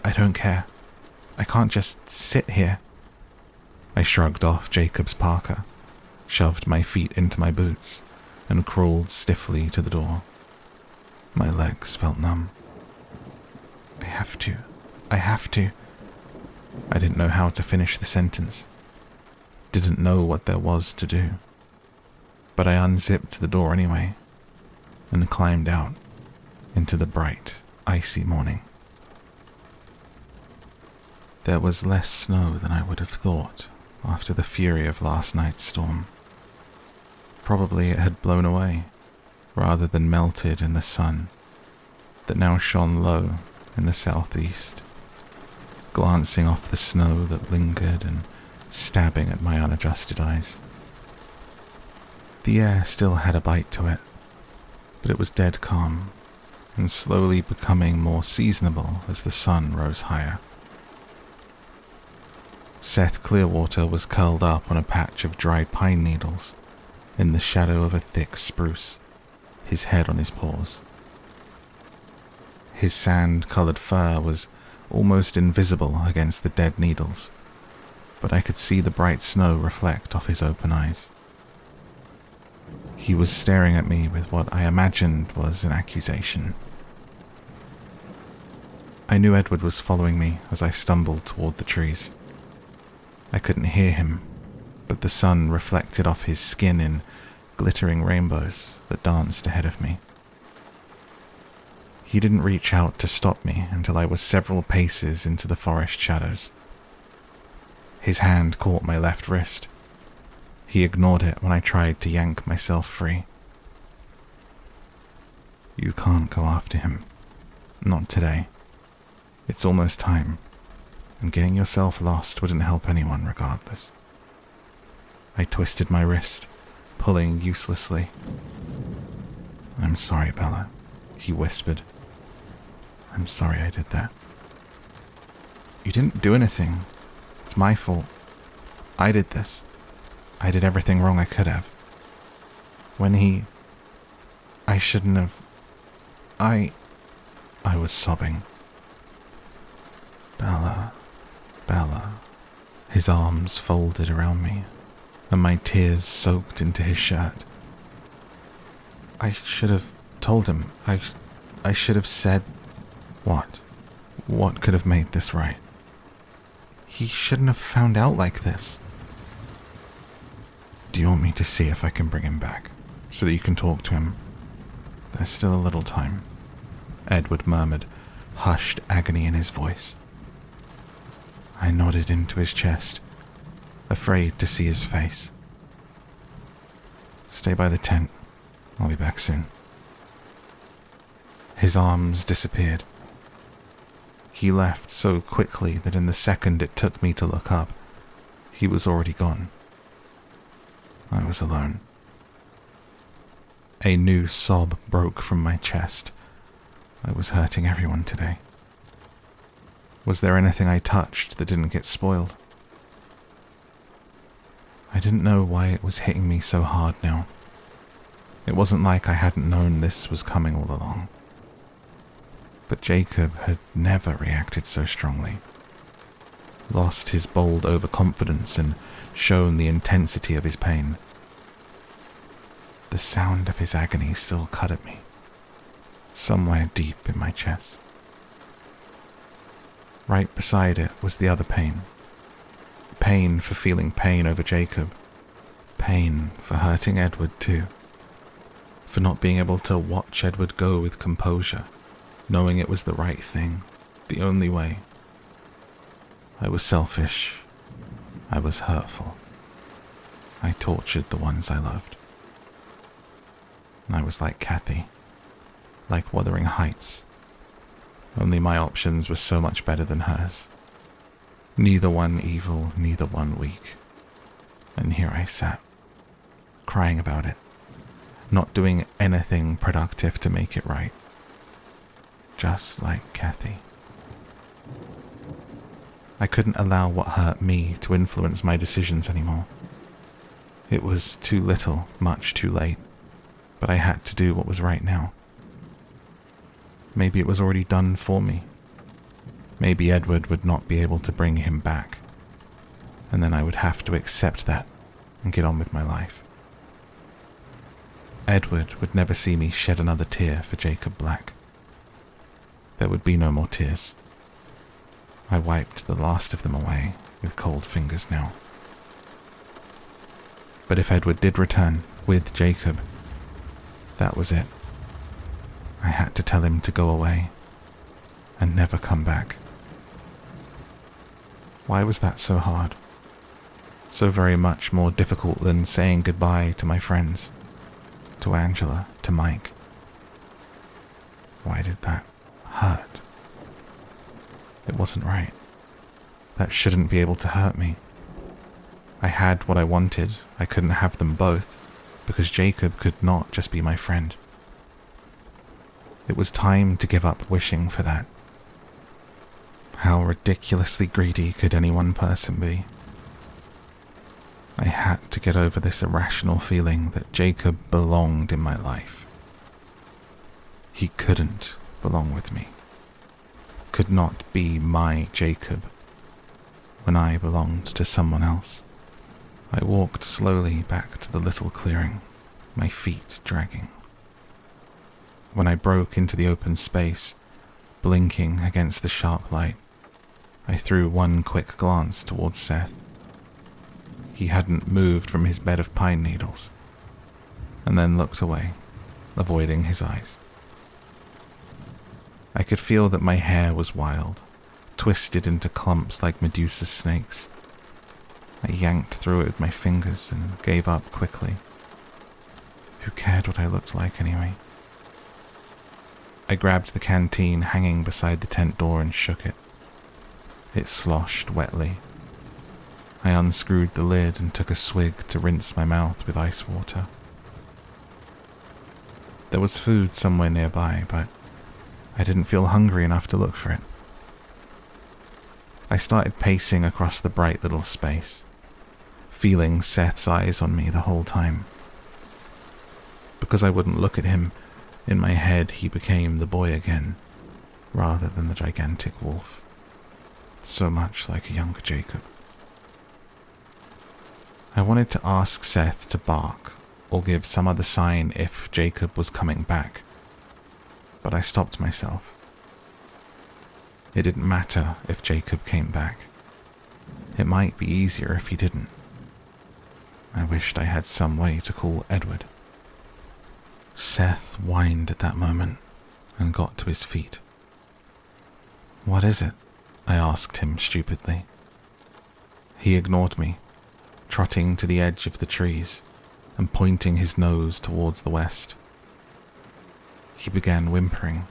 I don't care. I can't just sit here. I shrugged off Jacob's parka, shoved my feet into my boots, and crawled stiffly to the door. My legs felt numb. I have to. I didn't know how to finish the sentence. Didn't know what there was to do. But I unzipped the door anyway, and climbed out into the bright, icy morning. There was less snow than I would have thought after the fury of last night's storm. Probably it had blown away, rather than melted in the sun that now shone low in the southeast, glancing off the snow that lingered and stabbing at my unadjusted eyes. The air still had a bite to it, but it was dead calm and slowly becoming more seasonable as the sun rose higher. Seth Clearwater was curled up on a patch of dry pine needles in the shadow of a thick spruce, his head on his paws. His sand-colored fur was almost invisible against the dead needles, but I could see the bright snow reflect off his open eyes. He was staring at me with what I imagined was an accusation. I knew Edward was following me as I stumbled toward the trees. I couldn't hear him, but the sun reflected off his skin in glittering rainbows that danced ahead of me. He didn't reach out to stop me until I was several paces into the forest shadows. His hand caught my left wrist. He ignored it when I tried to yank myself free. You can't go after him. Not today. It's almost time, and getting yourself lost wouldn't help anyone regardless. I twisted my wrist, pulling uselessly. I'm sorry, Bella, he whispered. I'm sorry I did that. You didn't do anything. It's my fault. I did this. I did everything wrong I could have. When I shouldn't have... I was sobbing. Bella. His arms folded around me, and my tears soaked into his shirt. I should have told him. I should have said... What? What could have made this right? He shouldn't have found out like this. Do you want me to see if I can bring him back, so that you can talk to him? There's still a little time, Edward murmured, hushed agony in his voice. I nodded into his chest, afraid to see his face. Stay by the tent. I'll be back soon. His arms disappeared. He left so quickly that in the second it took me to look up, he was already gone. I was alone. A new sob broke from my chest. I was hurting everyone today. Was there anything I touched that didn't get spoiled? I didn't know why it was hitting me so hard now. It wasn't like I hadn't known this was coming all along. But Jacob had never reacted so strongly. Lost his bold overconfidence and shown the intensity of his pain. The sound of his agony still cut at me, somewhere deep in my chest. Right beside it was the other pain. Pain for feeling pain over Jacob. Pain for hurting Edward too. For not being able to watch Edward go with composure, knowing it was the right thing, the only way. I was selfish. I was hurtful. I tortured the ones I loved. I was like Kathy, like Wuthering Heights. Only my options were so much better than hers. Neither one evil, neither one weak. And here I sat, crying about it, not doing anything productive to make it right. Just like Kathy. I couldn't allow what hurt me to influence my decisions anymore. It was too little, much too late, but I had to do what was right now. Maybe it was already done for me. Maybe Edward would not be able to bring him back, and then I would have to accept that and get on with my life. Edward would never see me shed another tear for Jacob Black. There would be no more tears. I wiped the last of them away with cold fingers now. But if Edward did return with Jacob, that was it. I had to tell him to go away and never come back. Why was that so hard? So very much more difficult than saying goodbye to my friends, to Angela, to Mike. Why did that hurt? It wasn't right. That shouldn't be able to hurt me. I had what I wanted. I couldn't have them both, because Jacob could not just be my friend. It was time to give up wishing for that. How ridiculously greedy could any one person be? I had to get over this irrational feeling that Jacob belonged in my life. He couldn't belong with me. Could not be my Jacob when I belonged to someone else. I walked slowly back to the little clearing, my feet dragging. When I broke into the open space, blinking against the sharp light, I threw one quick glance towards Seth. He hadn't moved from his bed of pine needles, and then looked away, avoiding his eyes. I could feel that my hair was wild, twisted into clumps like Medusa's snakes. I yanked through it with my fingers and gave up quickly. Who cared what I looked like anyway? I grabbed the canteen hanging beside the tent door and shook it. It sloshed wetly. I unscrewed the lid and took a swig to rinse my mouth with ice water. There was food somewhere nearby, but I didn't feel hungry enough to look for it. I started pacing across the bright little space, feeling Seth's eyes on me the whole time. Because I wouldn't look at him, in my head he became the boy again, rather than the gigantic wolf. So much like a younger Jacob. I wanted to ask Seth to bark or give some other sign if Jacob was coming back, but I stopped myself. It didn't matter if Jacob came back. It might be easier if he didn't. I wished I had some way to call Edward. Seth whined at that moment and got to his feet. "What is it?" I asked him stupidly. He ignored me, trotting to the edge of the trees and pointing his nose towards the west. He began whimpering.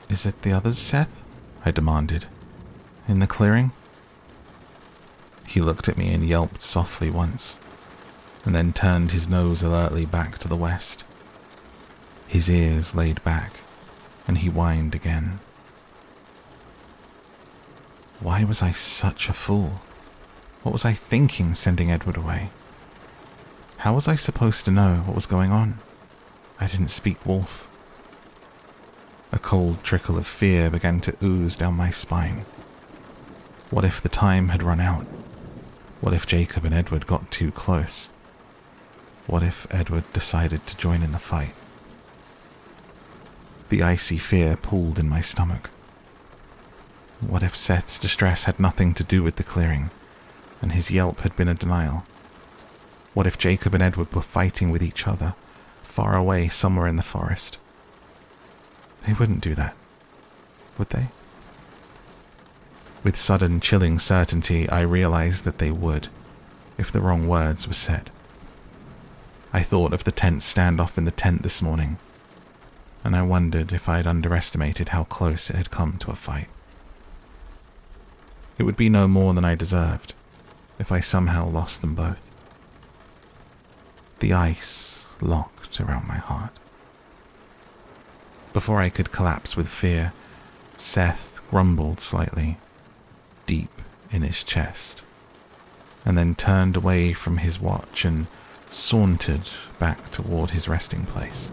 "Is it the others, Seth?" I demanded. "In the clearing?" He looked at me and yelped softly once, and then turned his nose alertly back to the west. His ears laid back, and he whined again. Why was I such a fool? What was I thinking sending Edward away? How was I supposed to know what was going on? I didn't speak wolf. A cold trickle of fear began to ooze down my spine. What if the time had run out? What if Jacob and Edward got too close? What if Edward decided to join in the fight? The icy fear pooled in my stomach. What if Seth's distress had nothing to do with the clearing, and his yelp had been a denial? What if Jacob and Edward were fighting with each other, far away somewhere in the forest? They wouldn't do that, would they? With sudden chilling certainty, I realized that they would, if the wrong words were said. I thought of the tense standoff in the tent this morning, and I wondered if I had underestimated how close it had come to a fight. It would be no more than I deserved if I somehow lost them both. The ice locked around my heart. Before I could collapse with fear, Seth grumbled slightly, deep in his chest, and then turned away from his watch and sauntered back toward his resting place.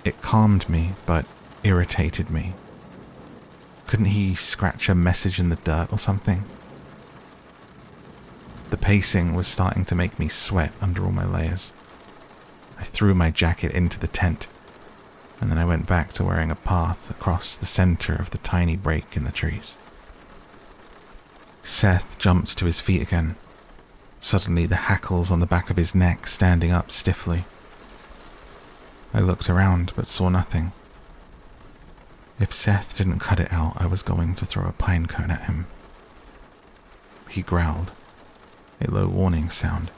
It calmed me, but irritated me. Couldn't he scratch a message in the dirt or something? The pacing was starting to make me sweat under all my layers. I threw my jacket into the tent, and then I went back to wearing a path across the center of the tiny break in the trees. Seth jumped to his feet again, suddenly the hackles on the back of his neck standing up stiffly. I looked around but saw nothing. If Seth didn't cut it out, I was going to throw a pine cone at him. He growled, a low warning sound,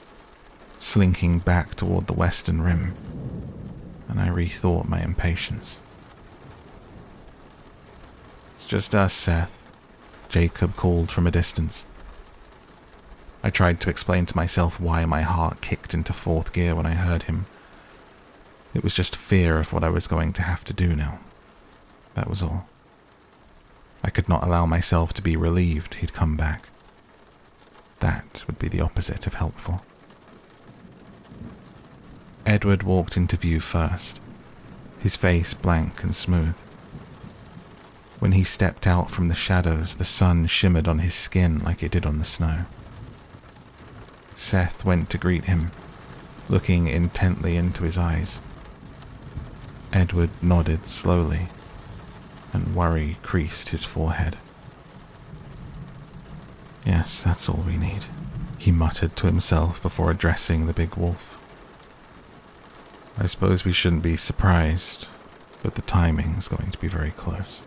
slinking back toward the western rim, and I rethought my impatience. "It's just us, Seth," Jacob called from a distance. I tried to explain to myself why my heart kicked into fourth gear when I heard him. It was just fear of what I was going to have to do now. That was all. I could not allow myself to be relieved he'd come back. That would be the opposite of helpful. Edward walked into view first, his face blank and smooth. When he stepped out from the shadows, the sun shimmered on his skin like it did on the snow. Seth went to greet him, looking intently into his eyes. Edward nodded slowly, and worry creased his forehead. "Yes, that's all we need," he muttered to himself before addressing the big wolf. "I suppose we shouldn't be surprised, but the timing's going to be very close.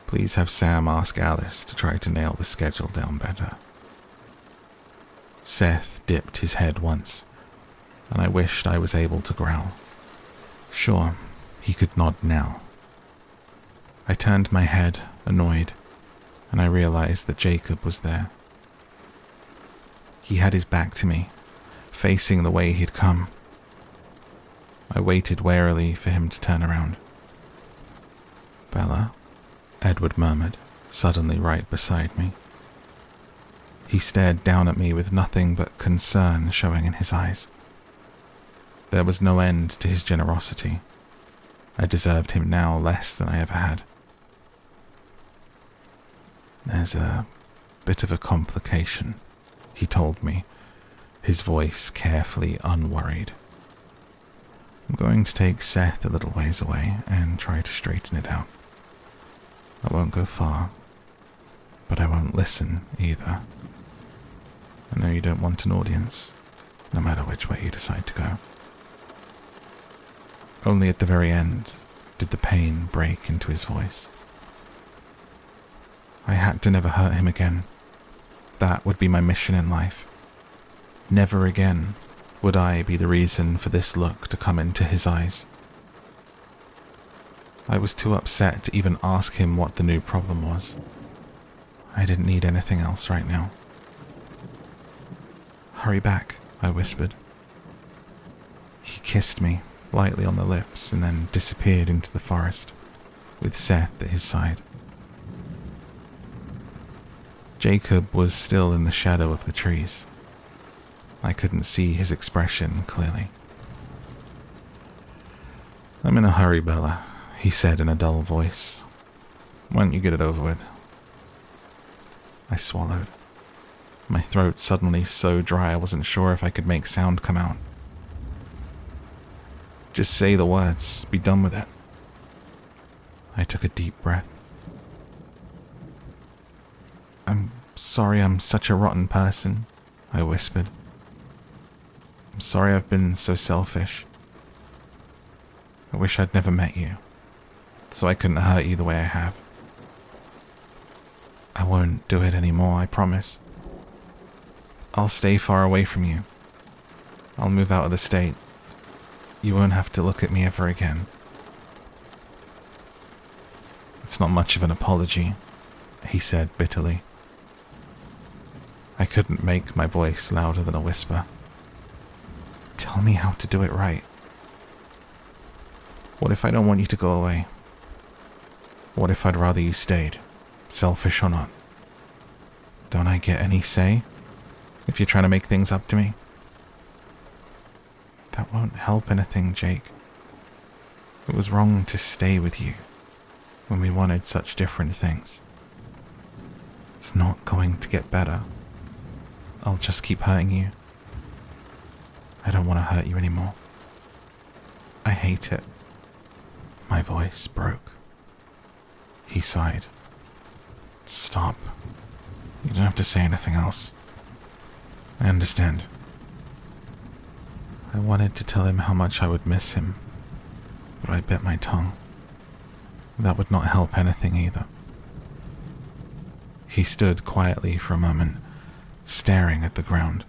Please have Sam ask Alice to try to nail the schedule down better." Seth dipped his head once, and I wished I was able to growl. Sure, he could nod now. I turned my head, annoyed, and I realized that Jacob was there. He had his back to me, facing the way he'd come. I waited warily for him to turn around. "Bella?" Edward murmured, suddenly right beside me. He stared down at me with nothing but concern showing in his eyes. There was no end to his generosity. I deserved him now less than I ever had. "There's a bit of a complication," he told me, his voice carefully unworried. "I'm going to take Seth a little ways away and try to straighten it out. I won't go far. But I won't listen either. I know you don't want an audience, no matter which way you decide to go. Only at the very end did the pain break into his voice. I had to never hurt him again. That would be my mission in life. Never again would I be the reason for this look to come into his eyes. I was too upset to even ask him what the new problem was. I didn't need anything else right now. "Hurry back," I whispered. He kissed me lightly on the lips and then disappeared into the forest, with Seth at his side. Jacob was still in the shadow of the trees. I couldn't see his expression clearly. "I'm in a hurry, Bella," he said in a dull voice. "Why don't you get it over with?" I swallowed. My throat suddenly so dry I wasn't sure if I could make sound come out. "Just say the words. Be done with it." I took a deep breath. "I'm sorry I'm such a rotten person," I whispered. "I'm sorry I've been so selfish. I wish I'd never met you, so I couldn't hurt you the way I have. I won't do it anymore, I promise. I'll stay far away from you. I'll move out of the state. You won't have to look at me ever again." "It's not much of an apology," he said bitterly. I couldn't make my voice louder than a whisper. "Tell me how to do it right. What if I don't want you to go away? What if I'd rather you stayed, selfish or not? Don't I get any say if you're trying to make things up to me?" "That won't help anything, Jake. It was wrong to stay with you when we wanted such different things. It's not going to get better. I'll just keep hurting you. I don't want to hurt you anymore. I hate it." My voice broke. He sighed. "Stop. You don't have to say anything else. I understand." I wanted to tell him how much I would miss him, but I bit my tongue. That would not help anything either. He stood quietly for a moment, staring at the ground,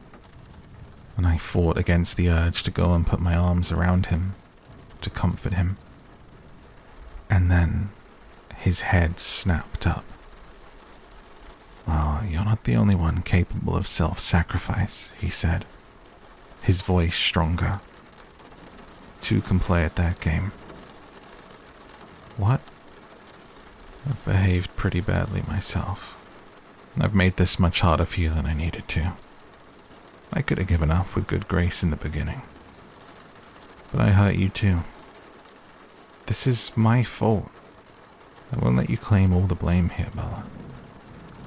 and I fought against the urge to go and put my arms around him, to comfort him. And then his head snapped up. "Well, you're not the only one capable of self-sacrifice," he said, his voice stronger. "Two can play at that game." "What?" "I've behaved pretty badly myself. I've made this much harder for you than I needed to. I could have given up with good grace in the beginning. But I hurt you too. This is my fault. I won't let you claim all the blame here, Bella.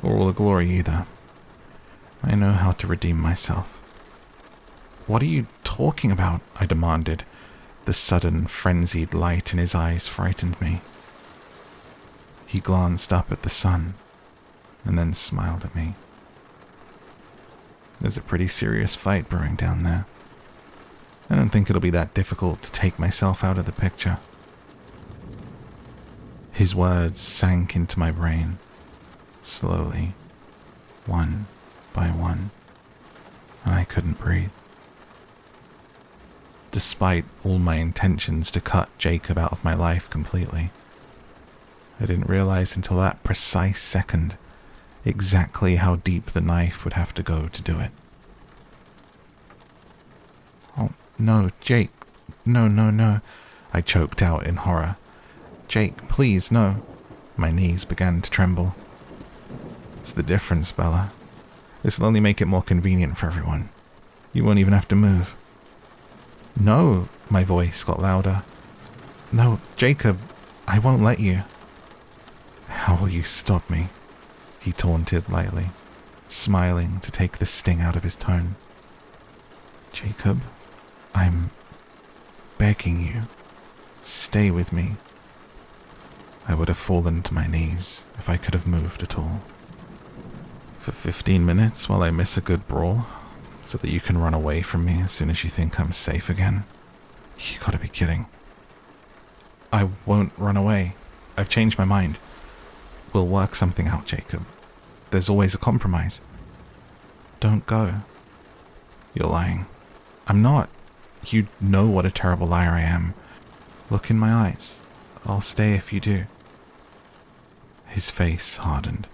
Or all the glory either. I know how to redeem myself." "What are you talking about?" I demanded. The sudden, frenzied light in his eyes frightened me. He glanced up at the sun, and then smiled at me. "There's a pretty serious fight brewing down there. I don't think it'll be that difficult to take myself out of the picture." His words sank into my brain, slowly, one by one, and I couldn't breathe. Despite all my intentions to cut Jacob out of my life completely, I didn't realize until that precise second exactly how deep the knife would have to go to do it. "Oh, no, Jake. No, no, no," I choked out in horror. "Jake, please, no." My knees began to tremble. "It's the difference, Bella. This'll only make it more convenient for everyone. You won't even have to move." "No," my voice got louder. "No, Jacob, I won't let you." "How will you stop me?" he taunted lightly, smiling to take the sting out of his tone. "Jacob, I'm begging you, stay with me." I would have fallen to my knees if I could have moved at all. For 15 minutes while I miss a good brawl, so that you can run away from me as soon as you think I'm safe again? You gotta be kidding. I won't run away. I've changed my mind. We'll work something out, Jacob. There's always a compromise. Don't go. You're lying. I'm not. You know what a terrible liar I am. Look in my eyes. I'll stay if you do. His face hardened.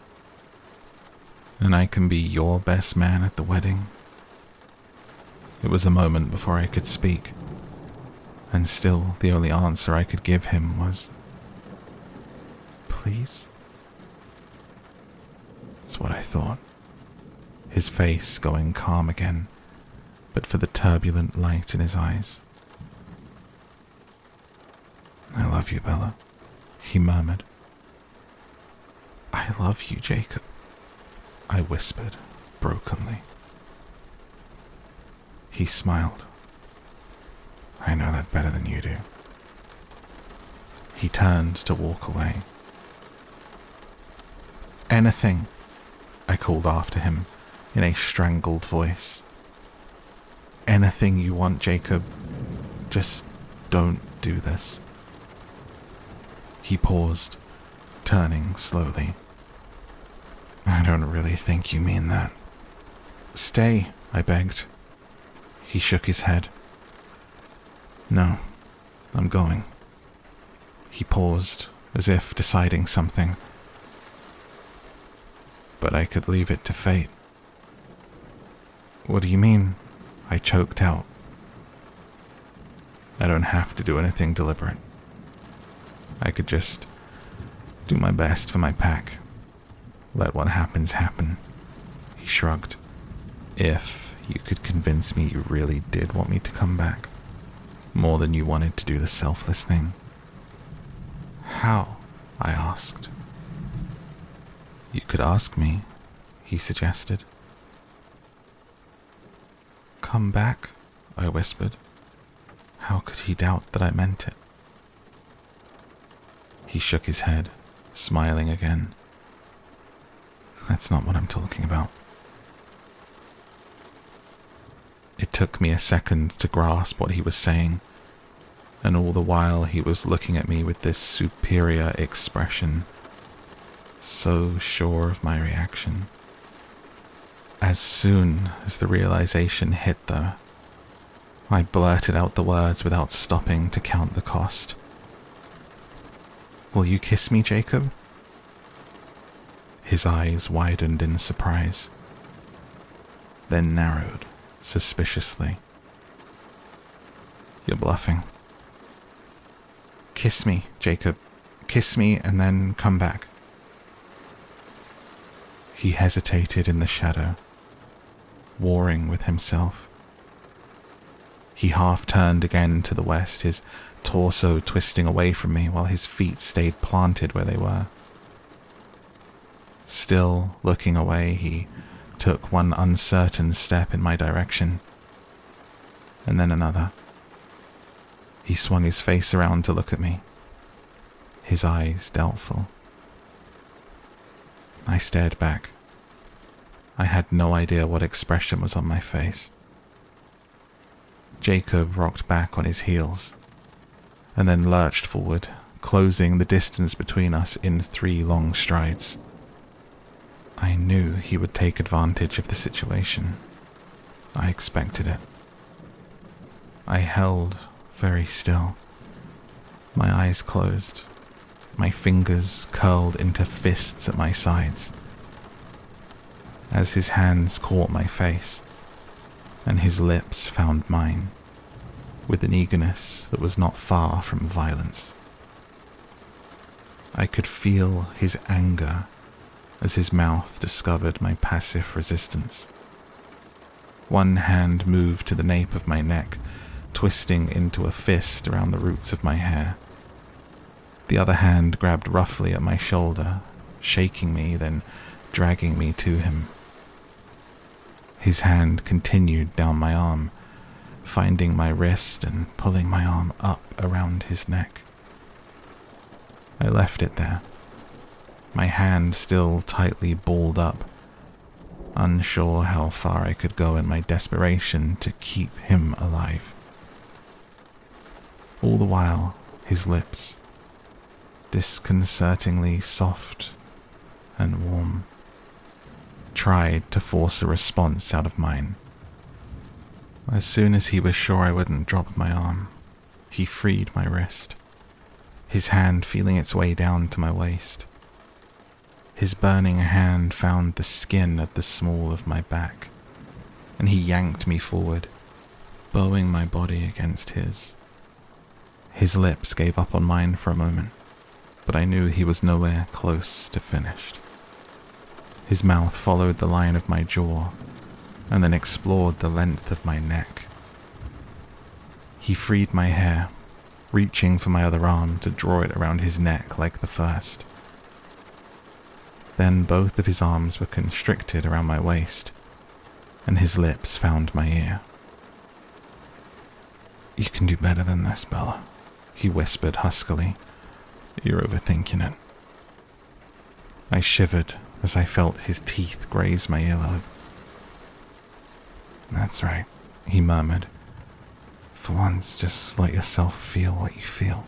And I can be your best man at the wedding? It was a moment before I could speak, and still the only answer I could give him was, please? That's what I thought. His face going calm again, but for the turbulent light in his eyes. I love you, Bella, he murmured. I love you, Jacob, I whispered brokenly. He smiled. I know that better than you do. He turned to walk away. Anything, I called after him in a strangled voice. Anything you want, Jacob. Just don't do this. He paused, turning slowly. I don't really think you mean that. Stay, I begged. He shook his head. No, I'm going. He paused, as if deciding something. But I could leave it to fate. What do you mean? I choked out. I don't have to do anything deliberate. I could just do my best for my pack. Let what happens happen. He shrugged. If you could convince me you really did want me to come back, more than you wanted to do the selfless thing. How? I asked. You could ask me, he suggested. Come back, I whispered. How could he doubt that I meant it? He shook his head, smiling again. That's not what I'm talking about. It took me a second to grasp what he was saying, and all the while he was looking at me with this superior expression, so sure of my reaction. As soon as the realization hit, though, I blurted out the words without stopping to count the cost. Will you kiss me, Jacob? His eyes widened in surprise, then narrowed suspiciously. You're bluffing. Kiss me, Jacob. Kiss me and then come back. He hesitated in the shadow, warring with himself. He half turned again to the west, his torso twisting away from me while his feet stayed planted where they were. Still looking away, he took one uncertain step in my direction, and then another. He swung his face around to look at me, his eyes doubtful. I stared back. I had no idea what expression was on my face. Jacob rocked back on his heels, and then lurched forward, closing the distance between us in 3 long strides. I knew he would take advantage of the situation. I expected it. I held very still, my eyes closed, my fingers curled into fists at my sides. As his hands caught my face, and his lips found mine, with an eagerness that was not far from violence. I could feel his anger as his mouth discovered my passive resistance. One hand moved to the nape of my neck, twisting into a fist around the roots of my hair. The other hand grabbed roughly at my shoulder, shaking me, then dragging me to him. His hand continued down my arm, finding my wrist and pulling my arm up around his neck. I left it there, my hand still tightly balled up, unsure how far I could go in my desperation to keep him alive. All the while, his lips, disconcertingly soft and warm, tried to force a response out of mine. As soon as he was sure I wouldn't drop my arm, he freed my wrist, his hand feeling its way down to my waist. His burning hand found the skin at the small of my back, and he yanked me forward, bowing my body against his. His lips gave up on mine for a moment, but I knew he was nowhere close to finished. His mouth followed the line of my jaw, and then explored the length of my neck. He freed my hair, reaching for my other arm to draw it around his neck like the first. Then both of his arms were constricted around my waist, and his lips found my ear. "You can do better than this, Bella," he whispered huskily. "You're overthinking it." I shivered as I felt his teeth graze my earlobe. "That's right," he murmured. "For once, just let yourself feel what you feel."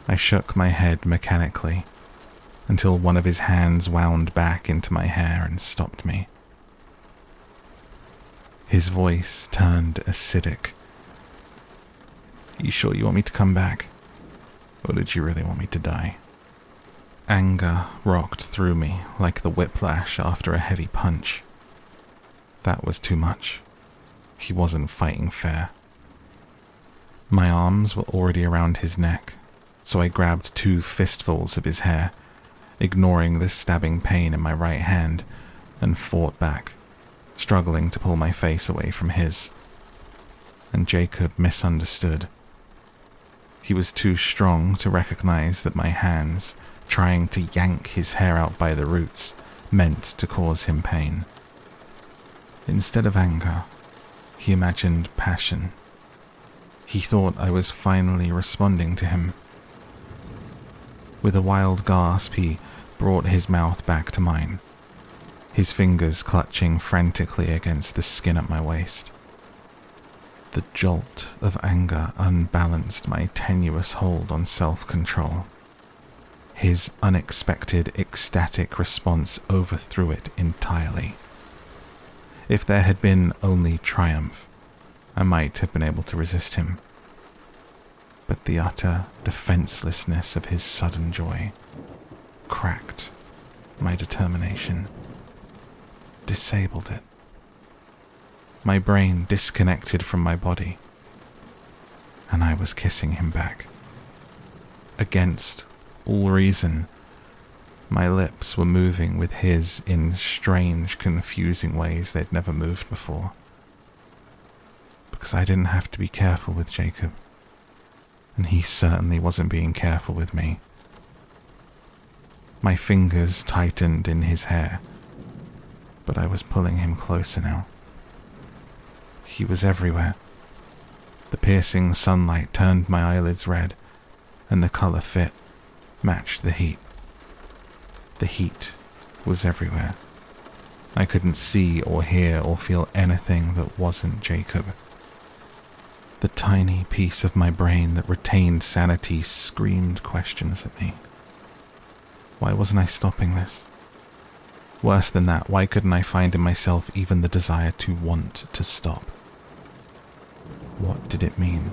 I shook my head mechanically until one of his hands wound back into my hair and stopped me. His voice turned acidic. "You sure you want me to come back? Or did you really want me to die?" Anger rocked through me like the whiplash after a heavy punch. That was too much. He wasn't fighting fair. My arms were already around his neck, so I grabbed 2 fistfuls of his hair, ignoring the stabbing pain in my right hand, and fought back, struggling to pull my face away from his. And Jacob misunderstood. He was too strong to recognize that my hands, trying to yank his hair out by the roots, meant to cause him pain. Instead of anger, he imagined passion. He thought I was finally responding to him. With a wild gasp, he brought his mouth back to mine, his fingers clutching frantically against the skin at my waist. The jolt of anger unbalanced my tenuous hold on self-control. His unexpected, ecstatic response overthrew it entirely. If there had been only triumph, I might have been able to resist him. But the utter defenselessness of his sudden joy cracked my determination, disabled it. My brain disconnected from my body, and I was kissing him back. Against all reason, my lips were moving with his in strange, confusing ways they'd never moved before. Because I didn't have to be careful with Jacob, and he certainly wasn't being careful with me. My fingers tightened in his hair, but I was pulling him closer now. He was everywhere. The piercing sunlight turned my eyelids red, and the color fit, matched the heat. The heat was everywhere. I couldn't see or hear or feel anything that wasn't Jacob. The tiny piece of my brain that retained sanity screamed questions at me. Why wasn't I stopping this? Worse than that, why couldn't I find in myself even the desire to want to stop? What did it mean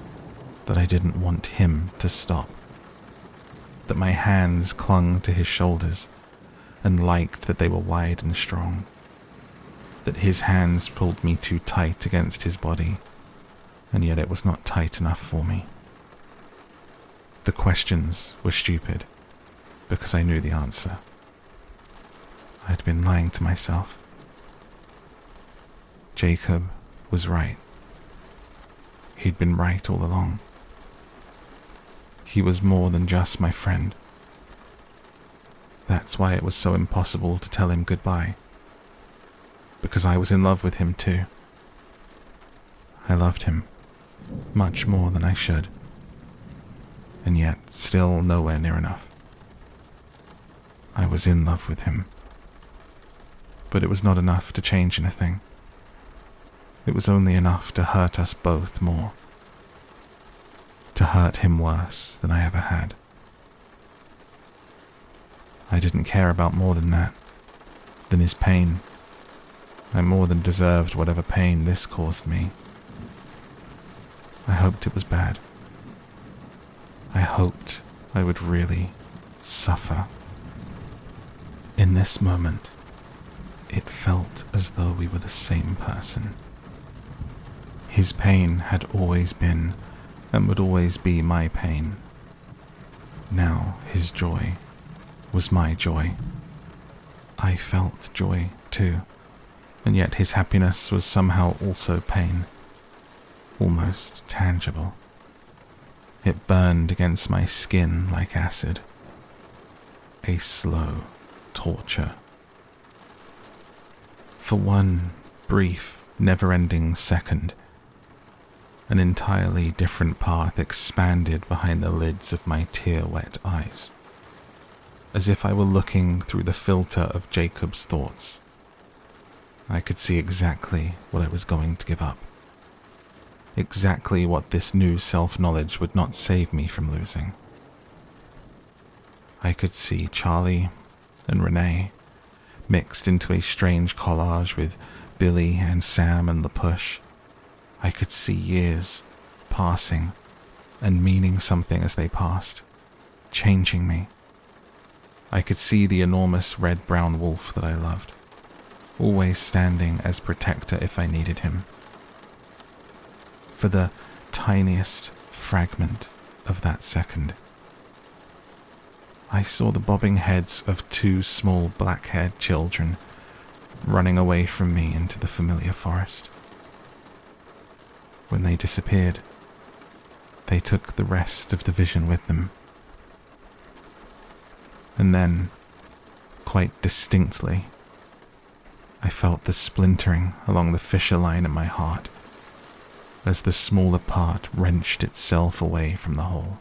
that I didn't want him to stop? That my hands clung to his shoulders and liked that they were wide and strong? That his hands pulled me too tight against his body, and yet it was not tight enough for me? The questions were stupid, because I knew the answer. I had been lying to myself. Jacob was right. He'd been right all along. He was more than just my friend. That's why it was so impossible to tell him goodbye. Because I was in love with him too. I loved him much more than I should, and yet still nowhere near enough. I was in love with him. but it was not enough to change anything. It was only enough to hurt us both more. To hurt him worse than I ever had. I didn't care about more than that, than his pain. I more than deserved whatever pain this caused me. I hoped it was bad. I hoped I would really suffer. In this moment, it felt as though we were the same person. His pain had always been and would always be my pain. Now his joy was my joy. I felt joy too, and yet his happiness was somehow also pain, almost tangible. It burned against my skin like acid, a slow torture. For one brief, never-ending second, an entirely different path expanded behind the lids of my tear-wet eyes, as if I were looking through the filter of Jacob's thoughts. I could see exactly what I was going to give up, exactly what this new self-knowledge would not save me from losing. I could see Charlie and Renee mixed into a strange collage with Billy and Sam and LaPush. I could see years passing and meaning something as they passed, changing me. I could see the enormous red-brown wolf that I loved, always standing as protector if I needed him. For the tiniest fragment of that second, I saw the bobbing heads of two small black-haired children running away from me into the familiar forest. When they disappeared, they took the rest of the vision with them. And then, quite distinctly, I felt the splintering along the fissure line in my heart as the smaller part wrenched itself away from the whole.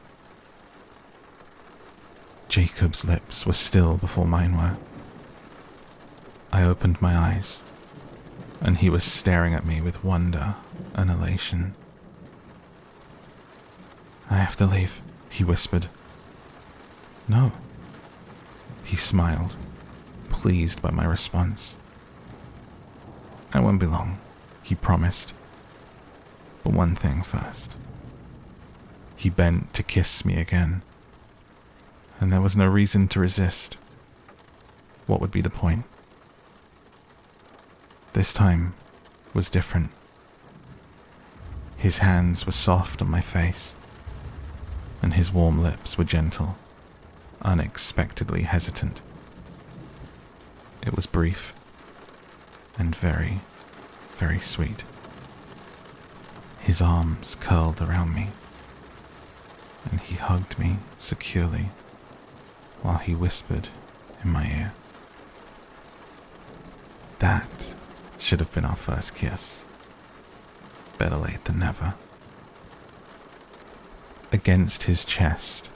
Jacob's lips were still before mine were. I opened my eyes, and he was staring at me with wonder and elation. "I have to leave," he whispered. "No." He smiled, pleased by my response. "I won't be long," he promised. "But one thing first." He bent to kiss me again, and there was no reason to resist. What would be the point? This time was different. His hands were soft on my face, and his warm lips were gentle, unexpectedly hesitant. It was brief and very, very sweet. His arms curled around me, and he hugged me securely while he whispered in my ear. That should have been our first kiss. Better late than never. Against his chest,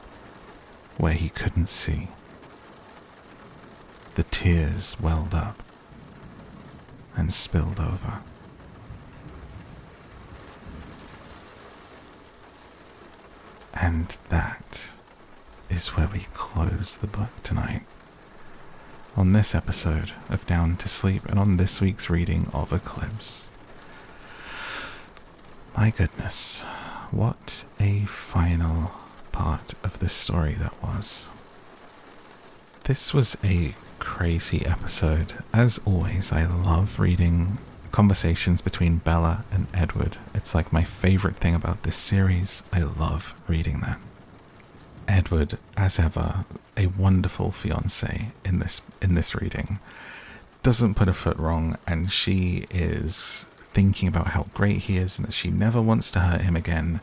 where he couldn't see, the tears welled up and spilled over. And that is where we close the book tonight, on this episode of Down to Sleep and on this week's reading of Eclipse. My goodness, what a final part of this story that was. This was a crazy episode. As always, I love reading conversations between Bella and Edward. It's like my favorite thing about this series. I love reading that. Edward, as ever, a wonderful fiancé in this reading, doesn't put a foot wrong, and she is thinking about how great he is and that she never wants to hurt him again.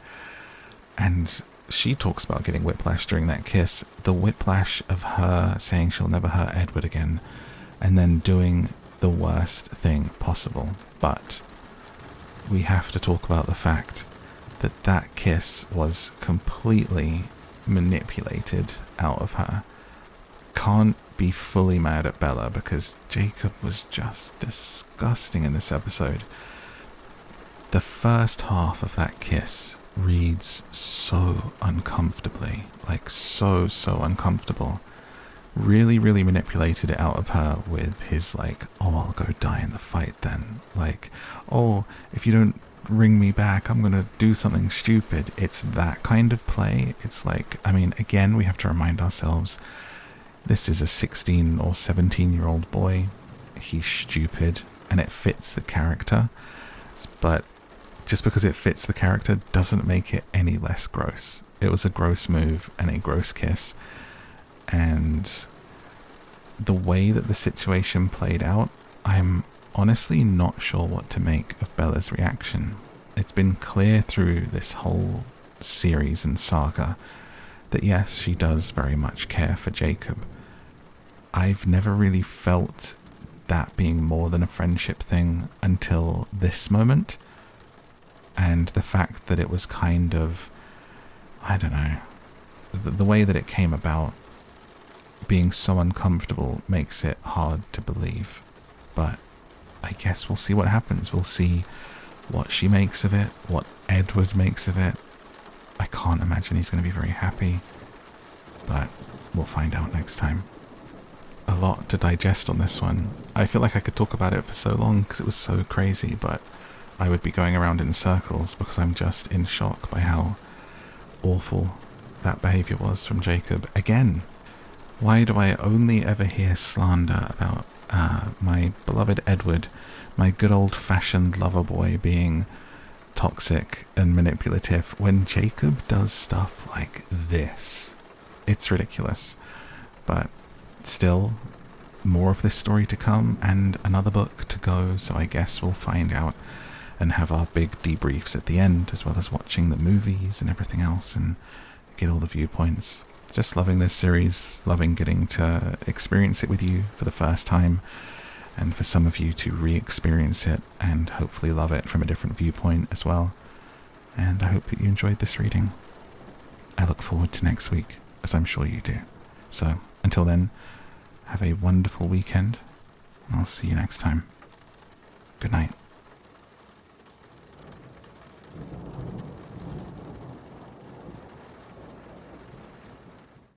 And she talks about getting whiplash during that kiss, the whiplash of her saying she'll never hurt Edward again, and then doing the worst thing possible. But we have to talk about the fact that that kiss was completely manipulated out of her. can't be fully mad at Bella because Jacob was just disgusting in this episode. The first half of that kiss reads so uncomfortably, like so uncomfortable. Really manipulated it out of her with his like, oh, I'll go die in the fight then. Like, oh, if you don't ring me back, I'm gonna do something stupid. It's that kind of play. It's like, I mean, again, we have to remind ourselves, this is a 16 or 17-year-old boy. He's stupid and it fits the character. But just because it fits the character doesn't make it any less gross. It was a gross move and a gross kiss. And the way that the situation played out, I'm honestly not sure what to make of Bella's reaction. It's been clear through this whole series and saga that yes, she does very much care for Jacob. I've never really felt that being more than a friendship thing until this moment. And the fact that it was kind of, I don't know, the way that it came about being so uncomfortable makes it hard to believe. But I guess we'll see what happens. We'll see what she makes of it, what Edward makes of it. I can't imagine he's going to be very happy, but we'll find out next time. A lot to digest on this one. I feel like I could talk about it for so long because it was so crazy, but I would be going around in circles because I'm just in shock by how awful that behaviour was from Jacob. Again, why do I only ever hear slander about my beloved Edward, my good old-fashioned lover boy, being toxic and manipulative when Jacob does stuff like this? It's ridiculous. But still, more of this story to come and another book to go, so I guess we'll find out and have our big debriefs at the end, as well as watching the movies and everything else and get all the viewpoints. Just loving this series, loving getting to experience it with you for the first time, and for some of you to re-experience it and hopefully love it from a different viewpoint as well. And I hope that you enjoyed this reading. I look forward to next week, as I'm sure you do. So, until then, have a wonderful weekend, and I'll see you next time. Good night.